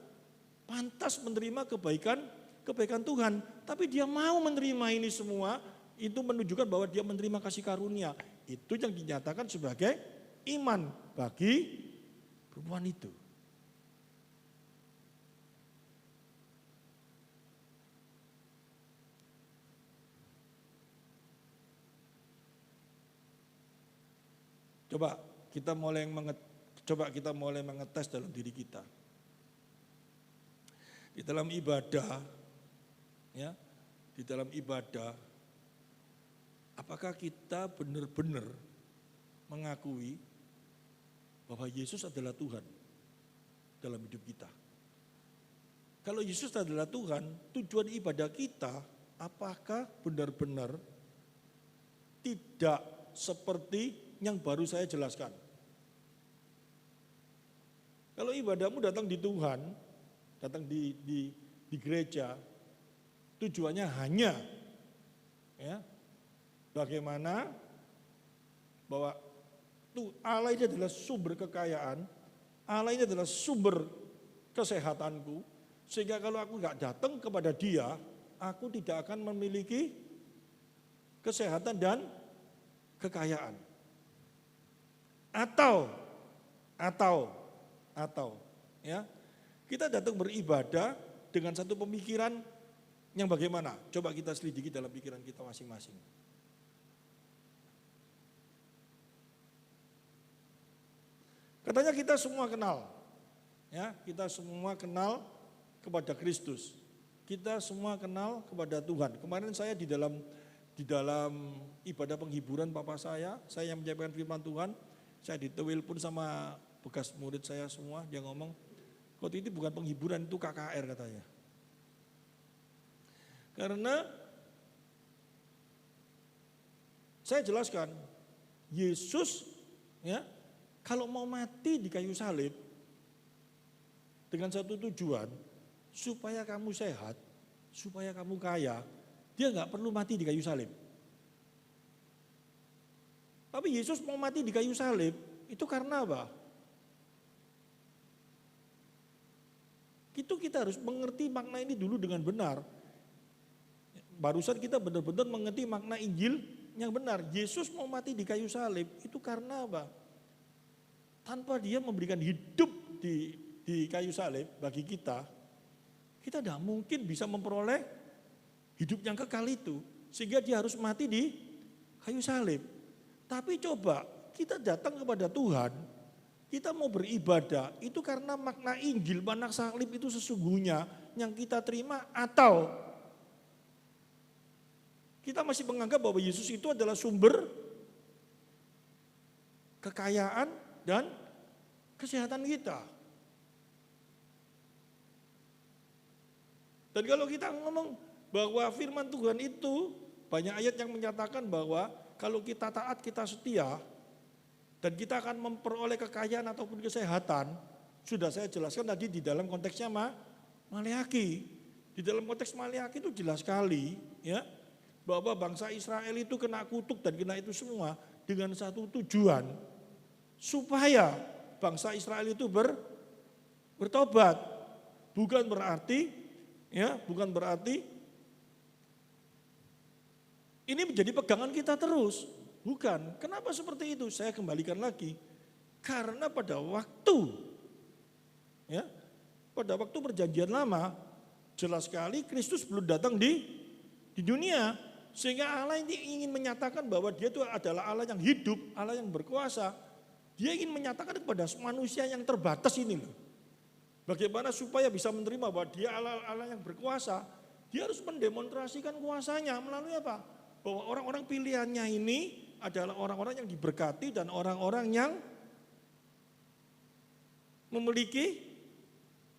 A: pantas menerima kebaikan Tuhan. Tapi dia mau menerima ini semua, itu menunjukkan bahwa dia menerima kasih karunia. Itu yang dinyatakan sebagai iman bagi perempuan itu. Coba kita mulai mengetes dalam diri kita. Di dalam ibadah, ya, di dalam ibadah, apakah kita benar-benar mengakui bahwa Yesus adalah Tuhan dalam hidup kita? Kalau Yesus adalah Tuhan, tujuan ibadah kita apakah benar-benar tidak seperti yang baru saya jelaskan? Kalau ibadahmu datang di Tuhan, datang di gereja, tujuannya hanya ya, bagaimana bahwa Allah ini adalah sumber kekayaan, Allah ini adalah sumber kesehatanku, sehingga kalau aku nggak datang kepada Dia, aku tidak akan memiliki kesehatan dan kekayaan. Atau ya, kita datang beribadah dengan satu pemikiran yang bagaimana? Coba kita selidiki dalam pikiran kita masing-masing. Katanya kita semua kenal, ya, kita semua kenal kepada Kristus. Kita semua kenal kepada Tuhan. Kemarin saya di dalam ibadah penghiburan Papa saya yang menyampaikan firman Tuhan, saya ditelepon sama bekas murid saya semua, dia ngomong, waktu itu bukan penghiburan, itu KKR katanya. Karena saya jelaskan, Yesus ya, kalau mau mati di kayu salib dengan satu tujuan, supaya kamu sehat, supaya kamu kaya, dia nggak perlu mati di kayu salib. Tapi Yesus mau mati di kayu salib, itu karena apa? Itu kita harus mengerti makna ini dulu dengan benar. Barusan kita benar-benar mengerti makna Injil yang benar. Yesus mau mati di kayu salib, itu karena apa? Tanpa dia memberikan hidup di kayu salib bagi kita tidak mungkin bisa memperoleh hidup yang kekal itu. Sehingga dia harus mati di kayu salib. Tapi coba kita datang kepada Tuhan, kita mau beribadah, itu karena makna Injil, makna salib itu sesungguhnya yang kita terima, atau kita masih menganggap bahwa Yesus itu adalah sumber kekayaan dan kesehatan kita. Dan kalau kita ngomong bahwa firman Tuhan itu, banyak ayat yang menyatakan bahwa kalau kita taat, kita setia, dan kita akan memperoleh kekayaan ataupun kesehatan. Sudah saya jelaskan tadi di dalam konteksnya Maleaki. Di dalam konteks Maleaki itu jelas sekali ya, bahwa bangsa Israel itu kena kutuk dan kena itu semua dengan satu tujuan, supaya bangsa Israel itu bertobat. Bukan berarti ini menjadi pegangan kita terus. Bukan. Kenapa seperti itu? Saya kembalikan lagi. Karena pada waktu perjanjian lama, jelas sekali Kristus belum datang di dunia. Sehingga Allah ini ingin menyatakan bahwa dia itu adalah Allah yang hidup, Allah yang berkuasa. Dia ingin menyatakan kepada manusia yang terbatas ini loh. Bagaimana supaya bisa menerima bahwa dia Allah yang berkuasa. Dia harus mendemonstrasikan kuasanya melalui apa? Bahwa orang-orang pilihannya ini adalah orang-orang yang diberkati dan orang-orang yang memiliki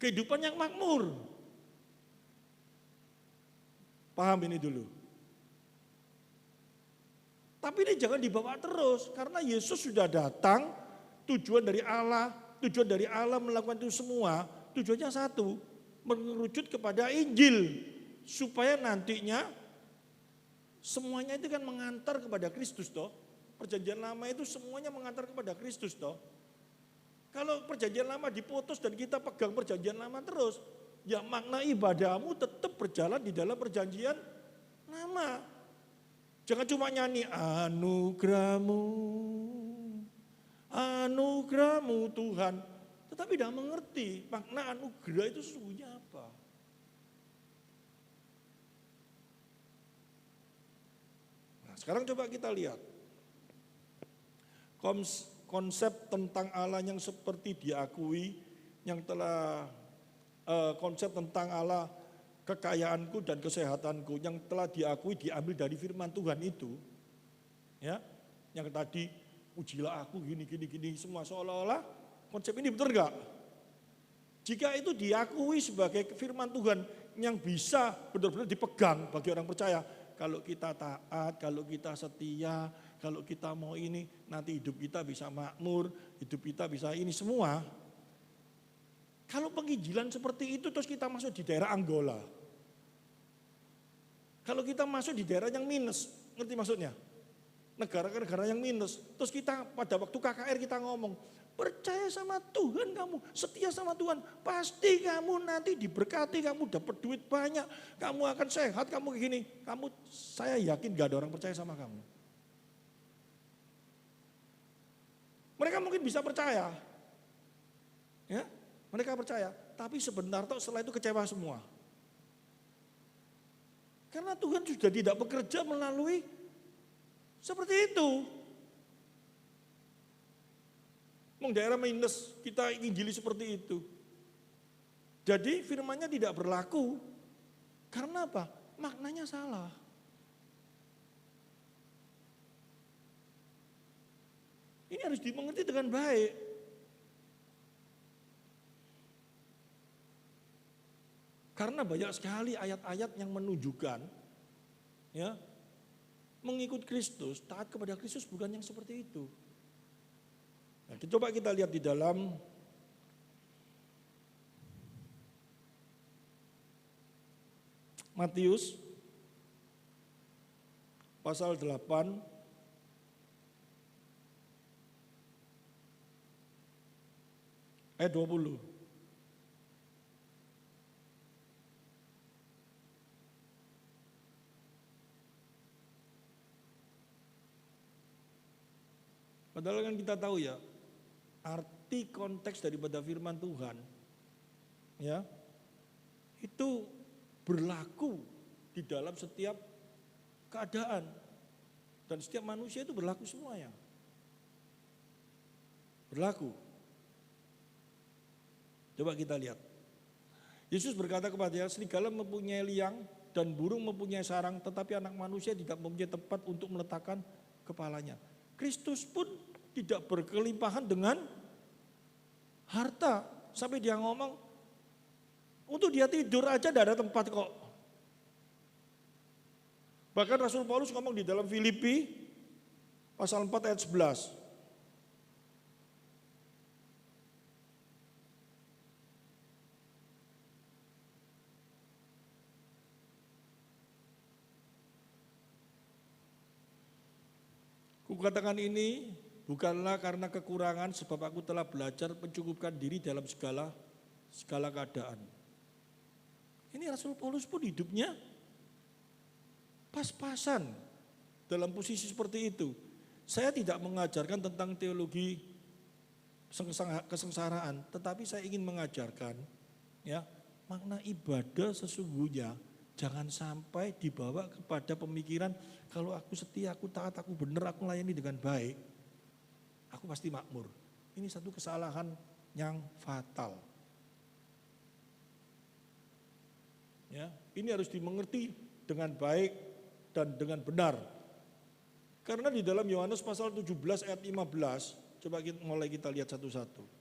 A: kehidupan yang makmur. Paham ini dulu. Tapi ini jangan dibawa terus, karena Yesus sudah datang, tujuan dari Allah melakukan itu semua, tujuannya satu, merucut kepada Injil, supaya nantinya semuanya itu kan mengantar kepada Kristus toh. Perjanjian lama itu semuanya mengantar kepada Kristus toh. Kalau perjanjian lama diputus dan kita pegang perjanjian lama terus, ya makna ibadahmu tetap berjalan di dalam perjanjian lama. Jangan cuma nyanyi anugerahmu, anugerahmu Tuhan. Tetapi tidak mengerti makna anugerah itu sesungguhnya apa. Nah, sekarang coba kita lihat. Konsep tentang Allah yang seperti diakui, yang telah konsep tentang Allah kekayaanku dan kesehatanku yang telah diakui diambil dari firman Tuhan itu, ya, yang tadi ujilah aku gini semua seolah-olah konsep ini betul enggak? Jika itu diakui sebagai firman Tuhan yang bisa benar-benar dipegang bagi orang percaya, kalau kita taat, kalau kita setia, kalau kita mau ini, nanti hidup kita bisa makmur, hidup kita bisa ini semua. Kalau penginjilan seperti itu terus kita masuk di daerah Angola. Kalau kita masuk di daerah yang minus, ngerti maksudnya? Negara-negara yang minus. Terus kita pada waktu KKR kita ngomong, percaya sama Tuhan kamu, setia sama Tuhan. Pasti kamu nanti diberkati, kamu dapat duit banyak, kamu akan sehat, kamu gini. Saya yakin gak ada orang percaya sama kamu. Mereka mungkin bisa percaya, ya, mereka percaya. Tapi sebentar toh setelah itu kecewa semua. Karena Tuhan sudah tidak bekerja melalui seperti itu. Mau daerah minus kita injili seperti itu. Jadi firman-Nya tidak berlaku. Karena apa? Maknanya salah. Ini harus dimengerti dengan baik. Karena banyak sekali ayat-ayat yang menunjukkan, ya, mengikut Kristus, taat kepada Kristus bukan yang seperti itu. Nah, coba kita lihat di dalam Matius pasal 8 ayat 20. Padahal kan kita tahu ya, arti konteks daripada firman Tuhan, ya, itu berlaku di dalam setiap keadaan. Dan setiap manusia itu berlaku semuanya. Berlaku. Coba kita lihat. Yesus berkata kepadanya, serigala mempunyai liang dan burung mempunyai sarang, tetapi anak manusia tidak mempunyai tempat untuk meletakkan kepalanya. Kristus pun tidak berkelimpahan dengan harta. Sampai dia ngomong, untuk dia tidur aja tidak ada tempat kok. Bahkan Rasul Paulus ngomong di dalam Filipi pasal 4 ayat 11. Kukatakan ini bukanlah karena kekurangan, sebab aku telah belajar mencukupkan diri dalam segala keadaan. Ini Rasul Paulus pun hidupnya pas-pasan dalam posisi seperti itu. Saya tidak mengajarkan tentang teologi kesengsaraan, tetapi saya ingin mengajarkan, ya, makna ibadah sesungguhnya. Jangan sampai dibawa kepada pemikiran, kalau aku setia, aku taat, aku benar, aku layani dengan baik, aku pasti makmur. Ini satu kesalahan yang fatal. Ya, ini harus dimengerti dengan baik dan dengan benar. Karena di dalam Yohanes pasal 17 ayat 15, coba mulai kita lihat satu-satu.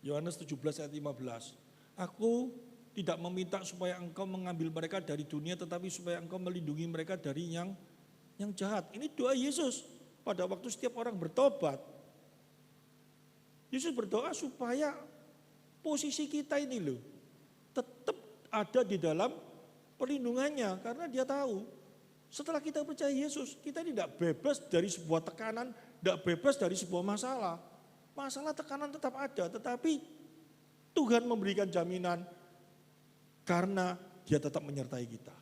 A: Yohanes 17 ayat 15. Aku tidak meminta supaya engkau mengambil mereka dari dunia, tetapi supaya engkau melindungi mereka dari yang jahat. Ini doa Yesus pada waktu setiap orang bertobat. Yesus berdoa supaya posisi kita ini loh tetap ada di dalam perlindungannya, karena dia tahu setelah kita percaya Yesus, kita tidak bebas dari sebuah tekanan, tidak bebas dari sebuah masalah. Masalah tekanan tetap ada, tetapi Tuhan memberikan jaminan karena dia tetap menyertai kita.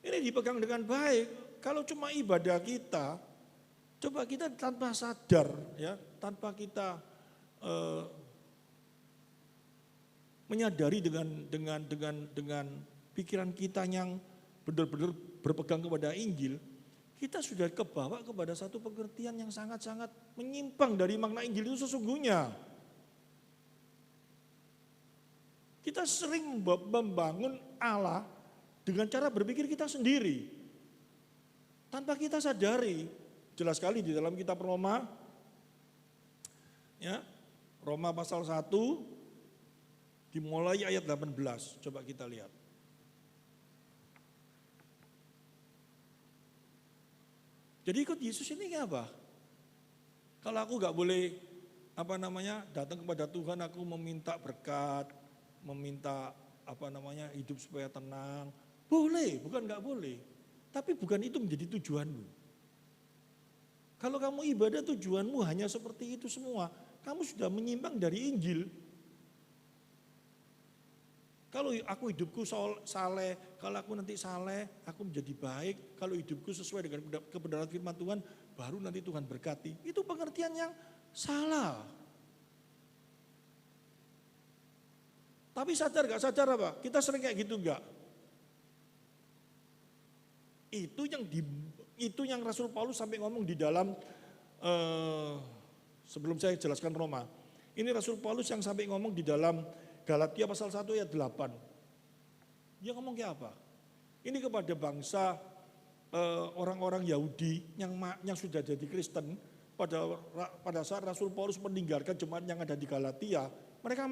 A: Ini dipegang dengan baik. Kalau cuma ibadah kita, coba kita tanpa sadar, ya, tanpa kita menyadari dengan pikiran kita yang benar-benar berpegang kepada Injil, kita sudah kebawa kepada satu pengertian yang sangat-sangat menyimpang dari makna Injil itu sesungguhnya. Kita sering membangun Allah dengan cara berpikir kita sendiri, tanpa kita sadari. Jelas sekali di dalam kitab Roma, ya, Roma pasal 1, dimulai ayat 18, coba kita lihat. Jadi ikut Yesus ini apa? Kalau aku gak boleh datang kepada Tuhan, aku meminta berkat, meminta hidup supaya tenang. Boleh, bukan gak boleh. Tapi bukan itu menjadi tujuanmu. Kalau kamu ibadah tujuanmu hanya seperti itu semua, kamu sudah menyimpang dari Injil. Kalau aku hidupku saleh, kalau aku nanti saleh, aku menjadi baik. Kalau hidupku sesuai dengan kebenaran firman Tuhan, baru nanti Tuhan berkati. Itu pengertian yang salah. Tapi sadar gak sadar apa? Kita sering kayak gitu enggak? Itu yang Rasul Paulus sampai ngomong di dalam, sebelum saya jelaskan Roma. Ini Rasul Paulus yang sampai ngomong di dalam Galatia pasal 1 ayat 8. Dia ngomong kayak apa? Ini kepada bangsa orang-orang Yahudi yang sudah jadi Kristen. Pada saat Rasul Paulus meninggalkan jemaat yang ada di Galatia, mereka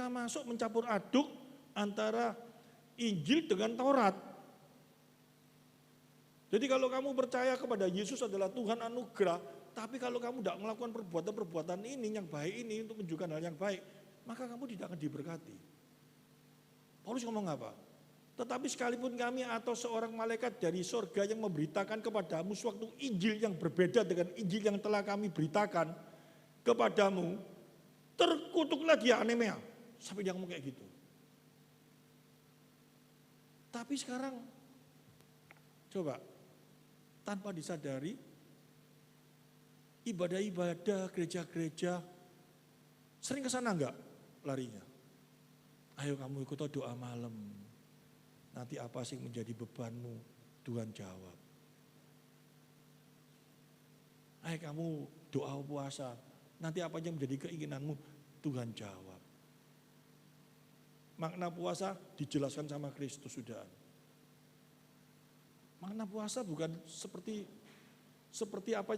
A: masuk mencampur aduk antara Injil dengan Taurat. Jadi kalau kamu percaya kepada Yesus adalah Tuhan anugerah, tapi kalau kamu tidak melakukan perbuatan-perbuatan ini yang baik ini untuk menunjukkan hal yang baik, maka kamu tidak akan diberkati. Paulus ngomong apa? Tetapi sekalipun kami atau seorang malaikat dari sorga yang memberitakan kepadamu suatu Injil yang berbeda dengan Injil yang telah kami beritakan kepadamu, terkutuklah dia, anemia. Sampai dia ngomong kayak gitu. Tapi sekarang, coba, tanpa disadari, ibadah-ibadah, gereja-gereja, sering kesana enggak larinya? Ayo kamu ikut doa malam. Nanti apa sih menjadi bebanmu? Tuhan jawab. Ayo kamu doa puasa. Nanti apa yang menjadi keinginanmu? Tuhan jawab. Makna puasa dijelaskan sama Kristus sudah. Makna puasa bukan seperti apa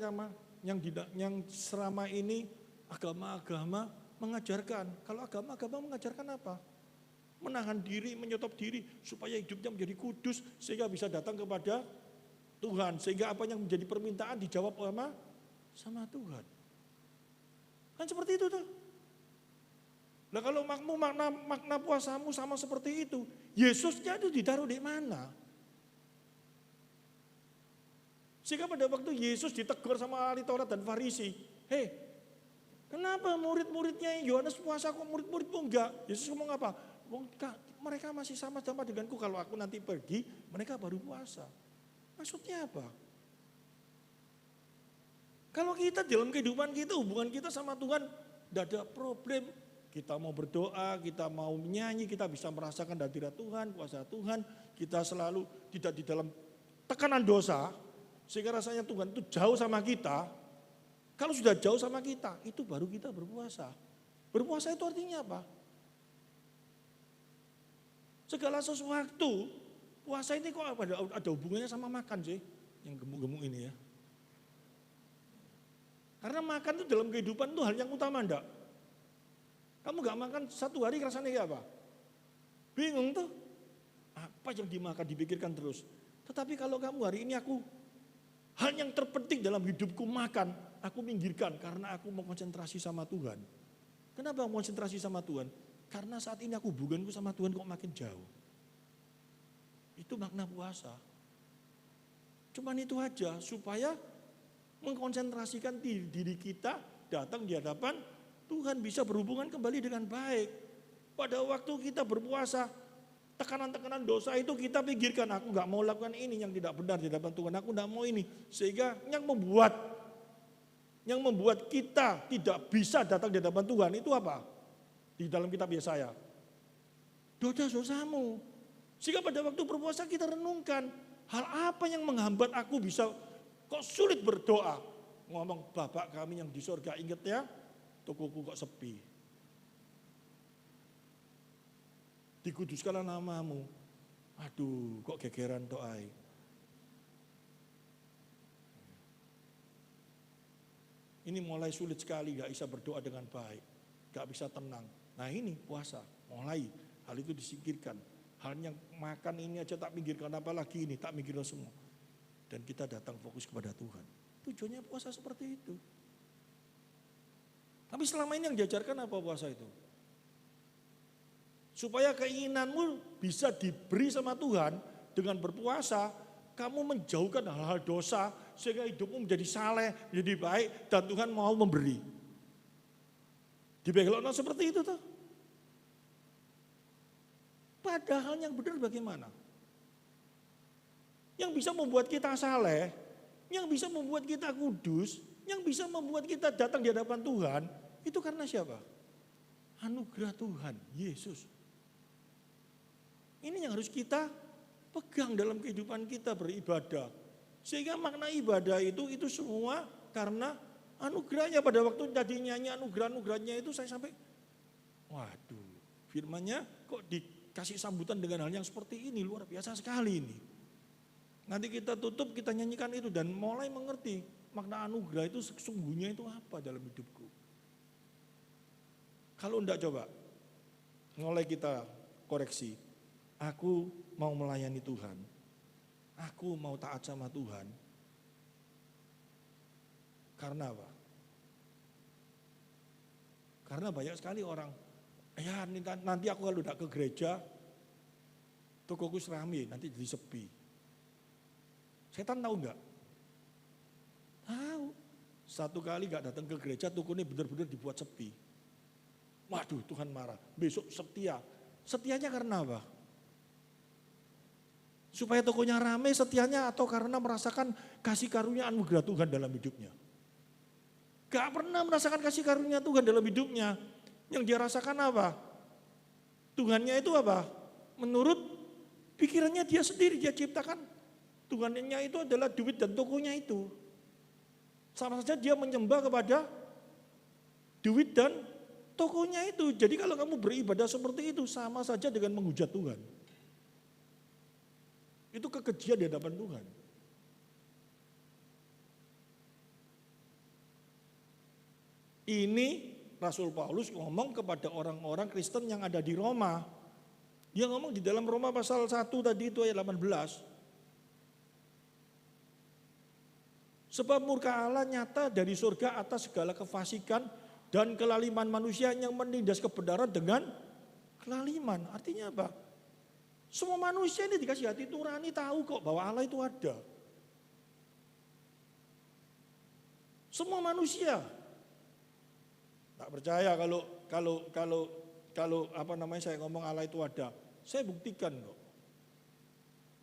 A: yang selama ini agama-agama mengajarkan. Kalau agama-agama mengajarkan apa? Menahan diri, menyetop diri supaya hidupnya menjadi kudus sehingga bisa datang kepada Tuhan. Sehingga apa yang menjadi permintaan dijawab sama Tuhan. Kan seperti itu tuh. Nah kalau makna puasamu sama seperti itu, Yesusnya itu ditaruh di mana? Sehingga pada waktu Yesus ditegur sama ahli Taurat dan Farisi, hei, kenapa murid-muridnya Yohanes puasa kok murid-muridmu enggak? Yesus ngomong apa? Mereka masih sama-sama denganku, kalau aku nanti pergi, mereka baru puasa. Maksudnya apa? Kalau kita dalam kehidupan kita, hubungan kita sama Tuhan, tidak ada problem. Kita mau berdoa, kita mau menyanyi, kita bisa merasakan hadirat Tuhan, kuasa Tuhan. Kita selalu tidak di dalam tekanan dosa, sehingga rasanya Tuhan itu jauh sama kita. Kalau sudah jauh sama kita, itu baru kita berpuasa. Berpuasa itu artinya apa? Segala sesuatu, puasa ini kok ada hubungannya sama makan sih, yang gemuk-gemuk ini ya. Karena makan itu dalam kehidupan itu hal yang utama enggak? Kamu gak makan satu hari rasanya kayak apa? Bingung tuh. Apa yang dimakan dipikirkan terus. Tetapi kalau kamu hari ini hal yang terpenting dalam hidupku makan, aku minggirkan karena aku mau konsentrasi sama Tuhan. Kenapa mau konsentrasi sama Tuhan? Karena saat ini aku hubunganku sama Tuhan kok makin jauh. Itu makna puasa. Cuman itu aja supaya mengkonsentrasikan diri kita datang di hadapan Tuhan bisa berhubungan kembali dengan baik. Pada waktu kita berpuasa, tekanan-tekanan dosa itu kita pikirkan, aku gak mau lakukan ini yang tidak benar di hadapan Tuhan, aku gak mau ini. Sehingga yang membuat kita tidak bisa datang di hadapan Tuhan itu apa? Di dalam kitab Yesaya. Dosa-dosamu. Sehingga pada waktu berpuasa kita renungkan, hal apa yang menghambat aku bisa kok sulit berdoa. Ngomong, Bapak kami yang di surga, ingat ya, tokoku kok sepi. Dikuduskanlah namamu. Aduh, kok gegeran doai. Ini mulai sulit sekali, gak bisa berdoa dengan baik. Gak bisa tenang. Nah ini puasa, mulai hal itu disingkirkan. Hal yang makan ini aja tak pikirkan, apalagi ini, tak mikirkan semua. Dan kita datang fokus kepada Tuhan. Tujuannya puasa seperti itu. Tapi selama ini yang diajarkan apa puasa itu? Supaya keinginanmu bisa diberi sama Tuhan dengan berpuasa, kamu menjauhkan hal-hal dosa sehingga hidupmu menjadi saleh, menjadi baik dan Tuhan mau memberi. Dibelokkan seperti itu tuh. Padahal yang benar bagaimana? Yang bisa membuat kita saleh, yang bisa membuat kita kudus, yang bisa membuat kita datang di hadapan Tuhan, itu karena siapa? Anugerah Tuhan, Yesus. Ini yang harus kita pegang dalam kehidupan kita beribadah. Sehingga makna ibadah itu semua karena anugerahnya. Pada waktu tadi nyanyi anugerah-anugerahnya itu saya sampai, waduh, firmannya kok dikasih sambutan dengan hal yang seperti ini, luar biasa sekali ini. Nanti kita tutup, kita nyanyikan itu dan mulai mengerti makna anugerah itu sesungguhnya itu apa dalam hidupku. Kalau enggak coba, mulai kita koreksi. Aku mau melayani Tuhan. Aku mau taat sama Tuhan. Karena apa? Karena banyak sekali orang, ya nanti aku kalau enggak ke gereja, tokoku serami, nanti jadi sepi. Setan tahu enggak? Tahu. Satu kali enggak datang ke gereja, tokonya benar-benar dibuat sepi. Waduh, Tuhan marah. Besok setia. Setianya karena apa? Supaya tokonya rame setianya atau karena merasakan kasih karunia anugerah Tuhan dalam hidupnya. Gak pernah merasakan kasih karunia Tuhan dalam hidupnya. Yang dia rasakan apa? Tuhannya itu apa? Menurut pikirannya dia sendiri, dia ciptakan. Tuhannya itu adalah duit dan tokonya itu. Sama saja dia menyembah kepada duit dan tokonya itu. Jadi kalau kamu beribadah seperti itu sama saja dengan menghujat Tuhan. Itu kekejian di hadapan Tuhan. Ini Rasul Paulus ngomong kepada orang-orang Kristen yang ada di Roma. Dia ngomong di dalam Roma pasal 1 tadi itu ayat 18. Sebab murka Allah nyata dari surga atas segala kefasikan dan kelaliman manusia yang menindas kebenaran dengan kelaliman. Artinya apa? Semua manusia ini dikasih hati nurani tahu kok bahwa Allah itu ada. Semua manusia. Tak percaya kalau apa namanya saya ngomong Allah itu ada. Saya buktikan kok.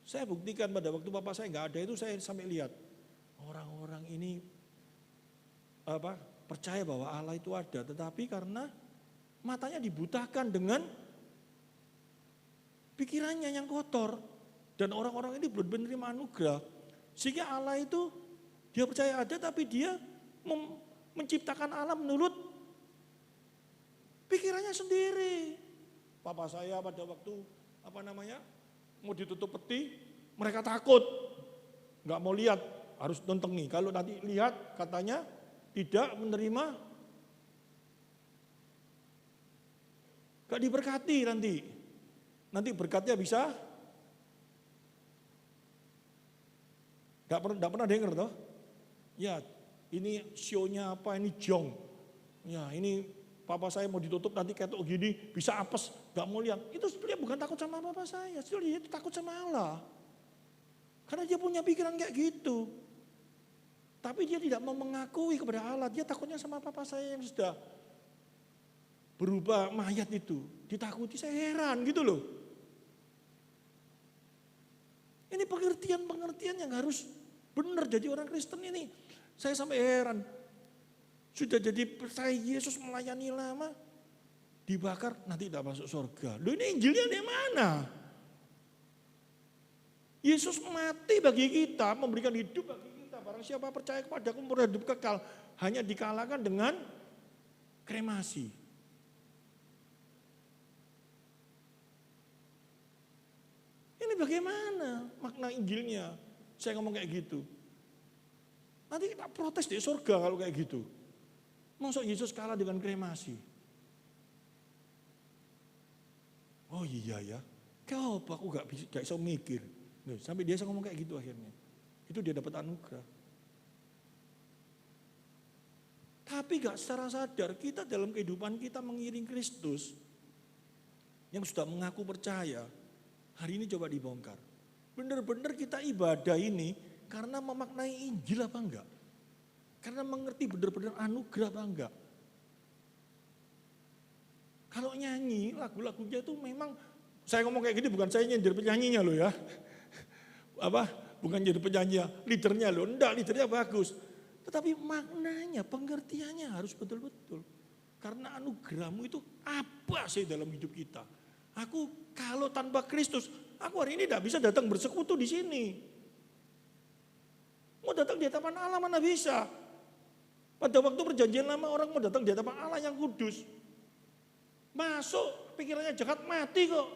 A: Saya buktikan pada waktu bapak saya nggak ada itu saya sampai lihat orang-orang ini percaya bahwa Allah itu ada, tetapi karena matanya dibutakan dengan pikirannya yang kotor dan orang-orang ini belum menerima anugerah. Sehingga Allah itu dia percaya ada tapi dia menciptakan alam menurut pikirannya sendiri. Papa saya pada waktu mau ditutup peti, mereka takut, nggak mau lihat, harus nontongi. Kalau nanti lihat katanya tidak menerima, gak diberkati nanti. Nanti berkatnya bisa, gak pernah denger toh? Ya, ini sionya apa, ini jong. Ya, ini papa saya mau ditutup nanti ketok gini, bisa apes, gak mau lihat. Itu sebenarnya bukan takut sama papa saya, sebenarnya itu takut sama Allah. Karena dia punya pikiran kayak gitu. Tapi dia tidak mau mengakui kepada Allah, dia takutnya sama papa saya yang sudah berubah mayat itu. Ditakuti, saya heran gitu loh. Ini pengertian-pengertian yang harus benar jadi orang Kristen ini. Saya sampai heran. Sudah jadi percaya Yesus melayani lama, dibakar nanti tidak masuk surga. Loh ini Injilnya di mana? Yesus mati bagi kita, memberikan hidup bagi kita. Barang siapa percaya kepada Aku memperoleh hidup kekal, hanya dikalahkan dengan kremasi. Ini bagaimana makna Injilnya? Saya ngomong kayak gitu. Nanti kita protes di surga kalau kayak gitu. Maksud Yesus kalah dengan kremasi? Oh iya ya, kenapa aku gak bisa mikir. Sampai dia ngomong kayak gitu akhirnya. Itu dia dapat anugerah. Tapi gak secara sadar kita dalam kehidupan kita mengiring Kristus. Yang sudah mengaku percaya. Hari ini coba dibongkar. Benar-benar kita ibadah ini karena memaknai Injil apa enggak? Karena mengerti benar-benar anugerah apa enggak? Kalau nyanyi lagu-lagunya itu memang, saya ngomong kayak gini bukan saya nyindir penyanyinya loh ya. Bukan jadi penyanyi, leadernya loh. Enggak, leadernya bagus. Tetapi maknanya, pengertiannya harus betul-betul. Karena anugerahmu itu apa sih dalam hidup kita? Aku kalau tanpa Kristus, aku hari ini tidak bisa datang bersekutu di sini. Mau datang di hadapan Allah mana bisa? Pada waktu perjanjian lama orang mau datang di hadapan Allah yang kudus. Masuk pikirannya jahat mati kok.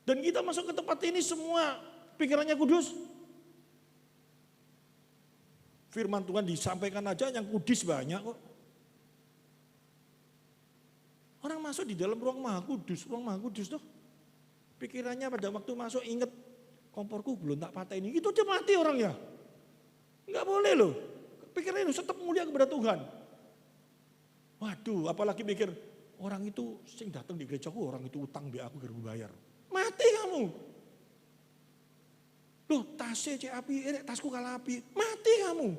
A: Dan kita masuk ke tempat ini semua pikirannya kudus. Firman Tuhan disampaikan aja yang kudus banyak kok. Orang masuk di dalam ruang maha kudus tuh. Pikirannya pada waktu masuk ingat komporku belum tak patah ini. Itu aja mati orangnya. Enggak boleh loh. Pikirannya harus tetap mulia kepada Tuhan. Waduh, apalagi mikir orang itu sing datang di gerejaku, orang itu utang biar aku bayar. Mati kamu. Loh, tasnya cek api, tasku kalah api. Mati kamu.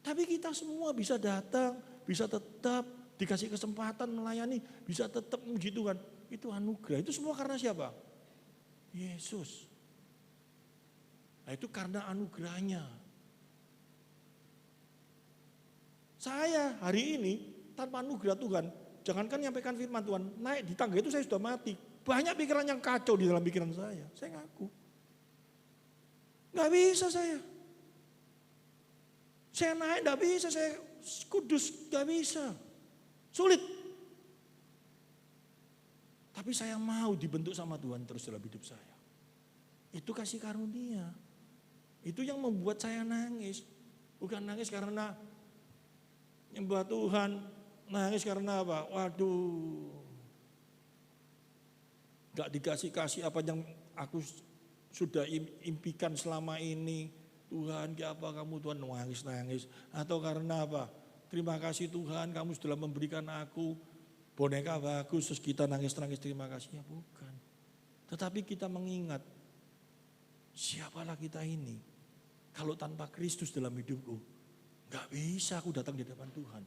A: Tapi kita semua bisa datang, bisa tetap dikasih kesempatan melayani, bisa tetap memuji Tuhan. Itu anugerah. Itu semua karena siapa? Yesus. Nah, itu karena anugerahnya. Saya hari ini tanpa anugerah Tuhan, jangankan nyampaikan firman Tuhan, naik di tangga itu saya sudah mati. Banyak pikiran yang kacau di dalam pikiran saya ngaku. Gak bisa saya. Saya naik gak bisa, saya kudus gak bisa. Sulit. Tapi saya mau dibentuk sama Tuhan terus dalam hidup saya. Itu kasih karunia. Itu yang membuat saya nangis. Bukan nangis karena nyembah Tuhan, nangis karena apa? Waduh, gak dikasih-kasih apa yang aku sudah impikan selama ini. Tuhan, apa kamu Tuhan nangis-nangis. Atau karena apa? Terima kasih Tuhan, kamu sudah memberikan aku boneka bagus, terus kita nangis-nangis terima kasihnya. Bukan. Tetapi kita mengingat, siapalah kita ini? Kalau tanpa Kristus dalam hidupku, gak bisa aku datang di hadapan Tuhan.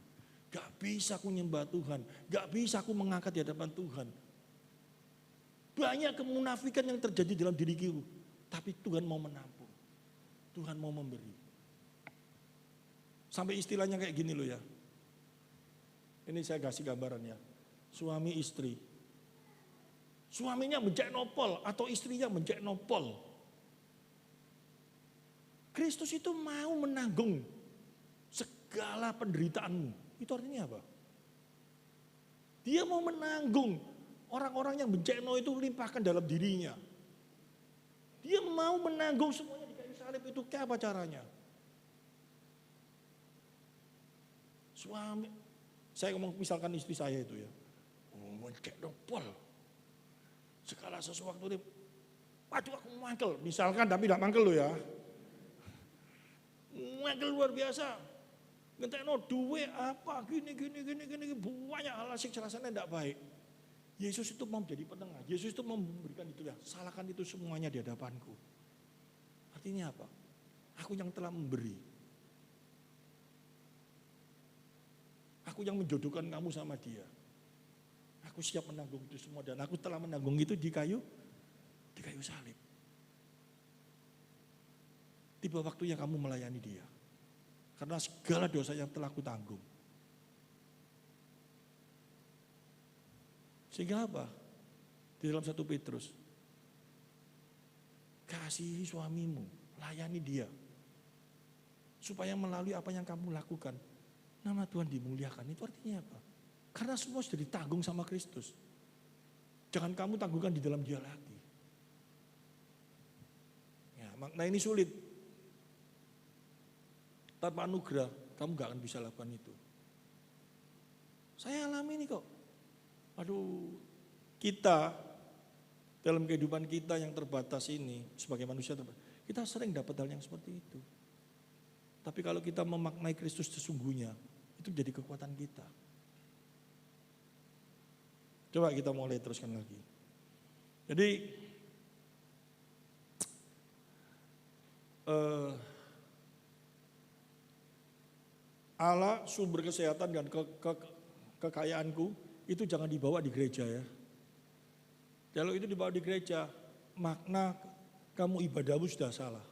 A: Gak bisa aku nyembah Tuhan. Gak bisa aku mengangkat di hadapan Tuhan. Banyak kemunafikan yang terjadi dalam diriku. Tapi Tuhan mau menampung. Tuhan mau memberi. Sampai istilahnya kayak gini loh ya. Ini saya kasih gambarannya. Suami istri. Suaminya menjek nopol atau istrinya menjek nopol. Kristus itu mau menanggung segala penderitaanmu. Itu artinya apa? Dia mau menanggung orang-orang yang bencana itu limpahkan dalam dirinya. Dia mau menanggung semuanya di kayu salib itu. Kayak apa caranya? Suami, saya ngomong misalkan istri saya itu ya, kayak dopol. Segala sesuatu ini, waduh aku mangkel, misalkan tapi tidak mangkel loh ya. Mangkel luar biasa. Ngentekno duwe apa gini, banyak hal asik rasanya tidak baik. Yesus itu mau menjadi penengah, Yesus itu mau memberikan itu ya, salahkan itu semuanya di hadapanku. Artinya apa? Aku yang telah memberi. Aku yang menjodohkan kamu sama dia. Aku siap menanggung itu semua dan aku telah menanggung itu di kayu salib. Tiba waktunya kamu melayani dia. Karena segala dosa yang telah aku tanggung. Sehingga apa? Di dalam 1 Petrus. Kasihi suamimu, layani dia. Supaya melalui apa yang kamu lakukan, nama Tuhan dimuliakan. Itu artinya apa? Karena semua sudah ditanggung sama Kristus. Jangan kamu tanggungan di dalam dia lagi. Ya, makna ini sulit. Tanpa anugerah, kamu gak akan bisa lakukan itu. Saya alami ini kok. Aduh, kita dalam kehidupan kita yang terbatas ini, sebagai manusia terbatas, kita sering dapat hal yang seperti itu. Tapi kalau kita memaknai Kristus sesungguhnya, itu jadi kekuatan kita. Coba kita mulai teruskan lagi. Jadi Allah sumber kesehatan dan kekayaanku itu jangan dibawa di gereja ya. Kalau itu dibawa di gereja, makna kamu ibadahmu sudah salah.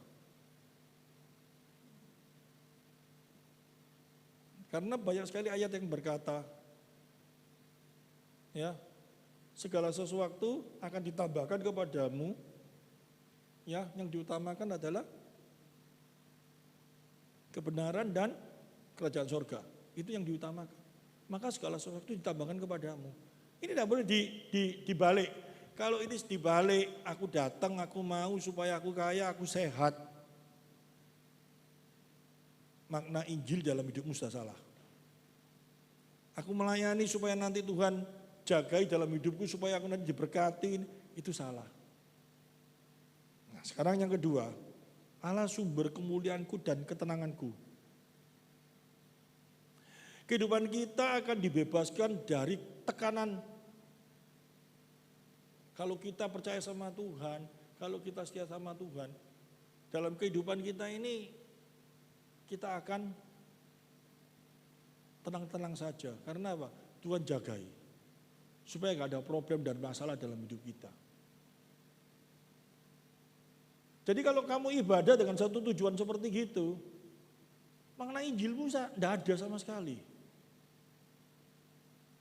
A: Karena banyak sekali ayat yang berkata, ya, segala sesuatu akan ditambahkan kepadamu, ya, yang diutamakan adalah kebenaran dan kerajaan surga. Itu yang diutamakan. Maka segala sesuatu ditambahkan kepadamu. Ini tidak boleh dibalik. Kalau ini dibalik, aku datang, aku mau supaya aku kaya, aku sehat. Makna Injil dalam hidupmu sudah salah. Aku melayani supaya nanti Tuhan jagai dalam hidupku supaya aku nanti diberkati, itu salah. Nah, sekarang yang kedua, Allah sumber kemuliaanku dan ketenanganku. Kehidupan kita akan dibebaskan dari tekanan. Kalau kita percaya sama Tuhan, kalau kita setia sama Tuhan, dalam kehidupan kita ini kita akan tenang-tenang saja. Karena apa? Tuhan jagai. Supaya gak ada problem dan masalah dalam hidup kita. Jadi kalau kamu ibadah dengan satu tujuan seperti gitu, makna Injilmu tidak ada sama sekali.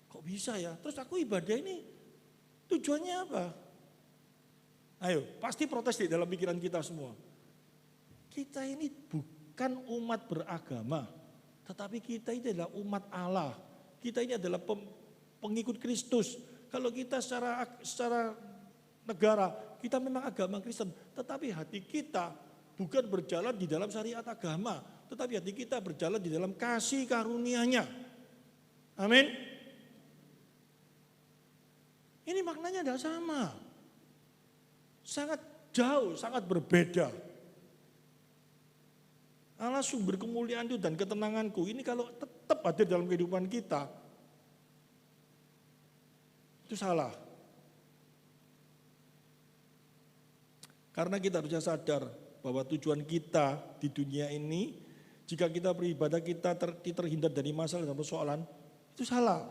A: Kok bisa ya? Terus aku ibadah ini tujuannya apa? Ayo, pasti protes di dalam pikiran kita semua. Kita ini bukan umat beragama, tetapi kita ini adalah umat Allah. Kita ini adalah pengikut Kristus. Kalau kita secara negara, kita memang agama Kristen, tetapi hati kita bukan berjalan di dalam syariat agama, tetapi hati kita berjalan di dalam kasih karunia-Nya. Amin. Ini maknanya tidak sama. Sangat jauh, sangat berbeda. Allah sumber kemuliaan itu dan ketenanganku. Ini kalau tetap hadir dalam kehidupan kita, itu salah. Karena kita harusnya sadar bahwa tujuan kita di dunia ini, jika kita beribadah kita terhindar dari masalah dan persoalan, itu salah.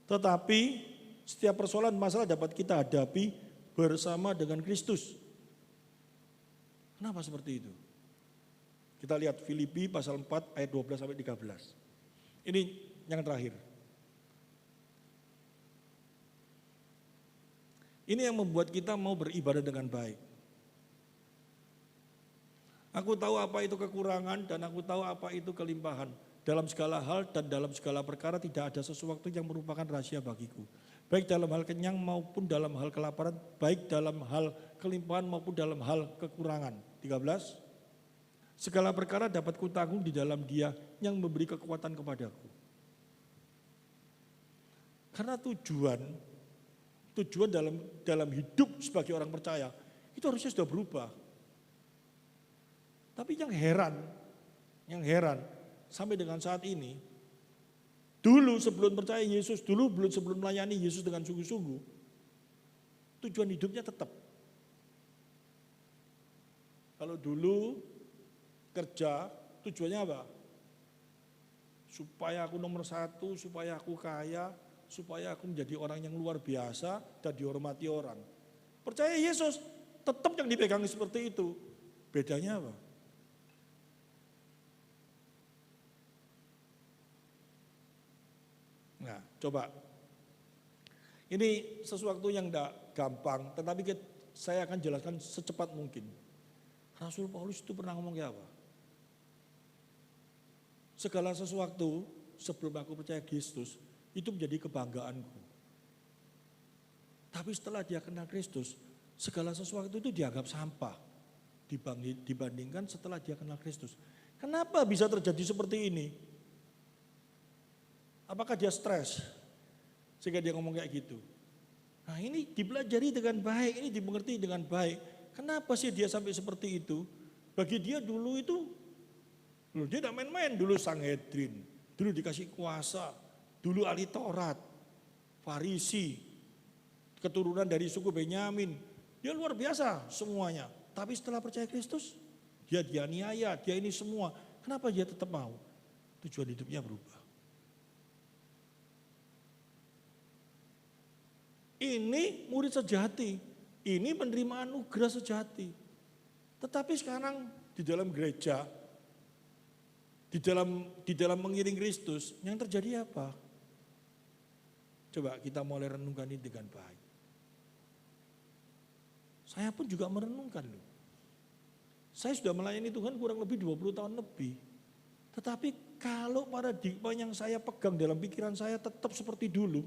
A: Tetapi setiap persoalan masalah dapat kita hadapi bersama dengan Kristus. Kenapa seperti itu? Kita lihat Filipi pasal 4 ayat 12 sampai 13. Ini yang terakhir. Ini yang membuat kita mau beribadah dengan baik. Aku tahu apa itu kekurangan dan aku tahu apa itu kelimpahan. Dalam segala hal dan dalam segala perkara tidak ada sesuatu yang merupakan rahasia bagiku. Baik dalam hal kenyang maupun dalam hal kelaparan, baik dalam hal kelimpahan maupun dalam hal kekurangan. 13. Segala perkara dapat kutanggung di dalam Dia yang memberi kekuatan kepadaku. Karena tujuan dalam hidup sebagai orang percaya itu harusnya sudah berubah. Tapi yang heran sampai dengan saat ini, dulu sebelum percaya Yesus, sebelum melayani Yesus dengan sungguh-sungguh, tujuan hidupnya tetap. Kalau dulu kerja, tujuannya apa? Supaya aku nomor 1, supaya aku kaya, supaya aku menjadi orang yang luar biasa dan dihormati orang. Percaya Yesus, tetap yang dipegang seperti itu. Bedanya apa? Nah, coba. Ini sesuatu yang tidak gampang, tetapi saya akan jelaskan secepat mungkin. Rasul Paulus itu pernah ngomong kayak apa? Segala sesuatu sebelum aku percaya Kristus itu menjadi kebanggaanku. Tapi setelah dia kenal Kristus, segala sesuatu itu dianggap sampah dibandingkan setelah dia kenal Kristus. Kenapa bisa terjadi seperti ini? Apakah dia stres sehingga dia ngomong kayak gitu? Nah, ini dipelajari dengan baik, ini dimengerti dengan baik. Kenapa sih dia sampai seperti itu? Bagi dia dulu itu, dia tidak main-main. Dulu Sanhedrin, dulu dikasih kuasa, dulu ahli Taurat, Farisi, keturunan dari suku Benyamin. Dia luar biasa semuanya. Tapi setelah percaya Kristus, dia dianiaya, dia ini semua. Kenapa dia tetap mau? Tujuan hidupnya berubah. Ini murid sejati, ini menerima anugerah sejati. Tetapi sekarang di dalam gereja, di dalam mengiring Kristus, yang terjadi apa? Coba kita mulai renungkan ini dengan baik. Saya pun juga merenungkan loh. Saya sudah melayani Tuhan kurang lebih 20 tahun lebih. Tetapi kalau paradigma yang saya pegang dalam pikiran saya tetap seperti dulu,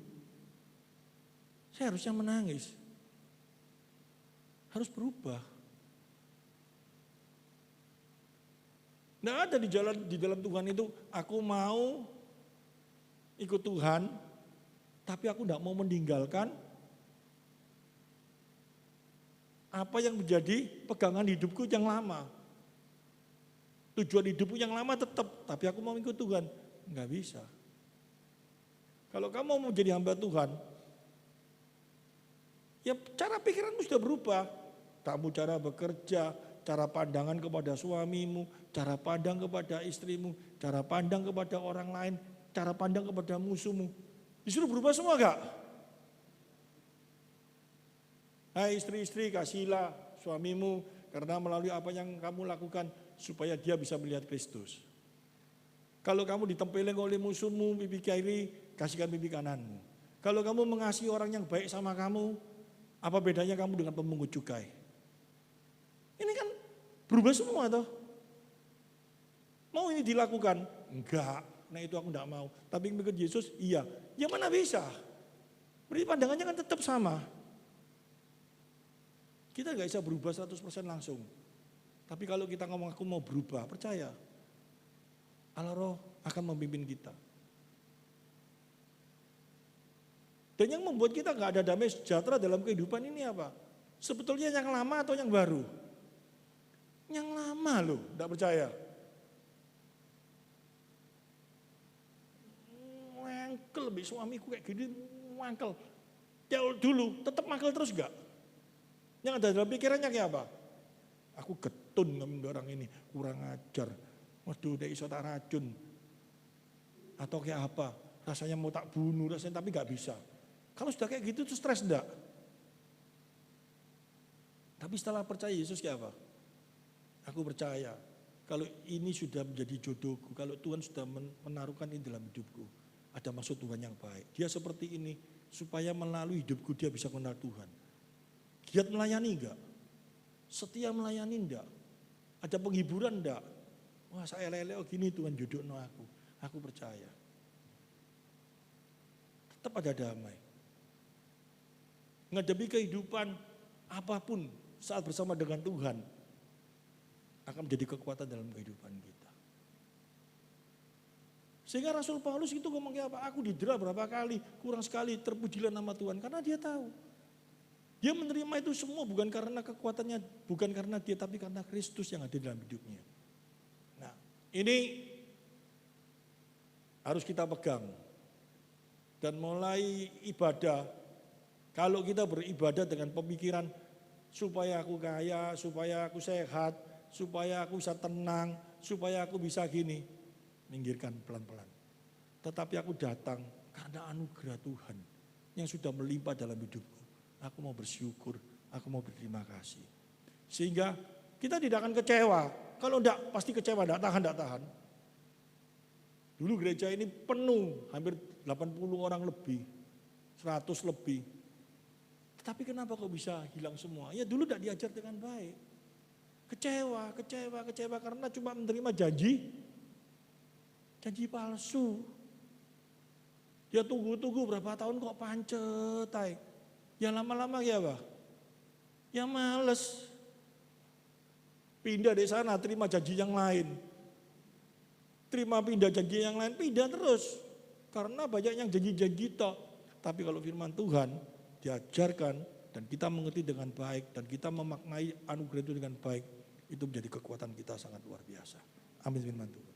A: saya harusnya menangis. Harus berubah. Nggak ada di dalam Tuhan itu, aku mau ikut Tuhan, tapi aku nggak mau meninggalkan apa yang menjadi pegangan hidupku yang lama. Tujuan hidupku yang lama tetap, tapi aku mau ikut Tuhan. Nggak bisa. Kalau kamu mau menjadi hamba Tuhan, ya cara pikiranmu sudah berubah. Kamu cara bekerja, cara pandangan kepada suamimu, cara pandang kepada istrimu, cara pandang kepada orang lain, cara pandang kepada musuhmu. Disuruh berubah semua enggak? Hai istri-istri, kasihilah suamimu karena melalui apa yang kamu lakukan supaya dia bisa melihat Kristus. Kalau kamu ditempeleng oleh musuhmu, pipi kiri, kasihkan pipi kananmu. Kalau kamu mengasihi orang yang baik sama kamu, apa bedanya kamu dengan pemungut cukai? Ini kan berubah semua toh. Mau ini dilakukan? Enggak. Nah itu aku enggak mau. Tapi mengikut Yesus, iya. Ya mana bisa? Berarti pandangannya kan tetap sama. Kita enggak bisa berubah 100% langsung. Tapi kalau kita ngomong aku mau berubah, percaya. Allah Roh akan memimpin kita. Dan yang membuat kita enggak ada damai sejahtera dalam kehidupan ini apa? Sebetulnya yang lama atau yang baru? Yang lama loh, enggak percaya. Wangkel, suamiku kayak gini, wangkel. Jauh dulu, tetap mangkel terus enggak? Yang ada dalam pikirannya kayak apa? Aku getun sama orang ini, kurang ajar. Waduh, dia iso tak racun. Atau kayak apa? Rasanya mau tak bunuh, rasanya tapi enggak bisa. Kalau sudah kayak gitu tuh stres enggak? Tapi setelah percaya Yesus kayak apa? Aku percaya kalau ini sudah menjadi jodohku, kalau Tuhan sudah menaruhkan ini dalam hidupku, ada maksud Tuhan yang baik. Dia seperti ini supaya melalui hidupku dia bisa kenal Tuhan. Giat melayani enggak? Setia melayani enggak? Ada penghiburan enggak? Wah saya lele gini Tuhan jodohno aku. Aku percaya. Tetap ada damai. Menghadapi kehidupan apapun saat bersama dengan Tuhan akan menjadi kekuatan dalam kehidupan kita. Sehingga Rasul Paulus itu ngomong kayak apa? Aku didera berapa kali, kurang sekali, terpujilah nama Tuhan. Karena dia tahu. Dia menerima itu semua bukan karena kekuatannya, bukan karena dia, tapi karena Kristus yang ada dalam hidupnya. Nah, ini harus kita pegang. Dan mulai ibadah, kalau kita beribadah dengan pemikiran supaya aku kaya, supaya aku sehat, supaya aku bisa tenang, supaya aku bisa gini, minggirkan pelan-pelan. Tetapi aku datang karena anugerah Tuhan yang sudah melimpah dalam hidupku. Aku mau bersyukur, aku mau berterima kasih. Sehingga kita tidak akan kecewa. Kalau enggak, pasti kecewa, enggak tahan. Dulu gereja ini penuh, hampir 80 orang lebih, 100 lebih. Tetapi kenapa kok bisa hilang semua? Ya dulu enggak diajar dengan baik. Kecewa karena cuma menerima janji palsu. Dia tunggu berapa tahun kok pancet. Ya lama-lama ya apa? Ya males. Pindah dari sana, terima janji yang lain. Pindah janji yang lain, pindah terus. Karena banyak yang janji-janji toh. Tapi kalau firman Tuhan diajarkan dan kita mengerti dengan baik dan kita memaknai anugerah itu dengan baik, itu menjadi kekuatan kita sangat luar biasa. Amin firman Tuhan.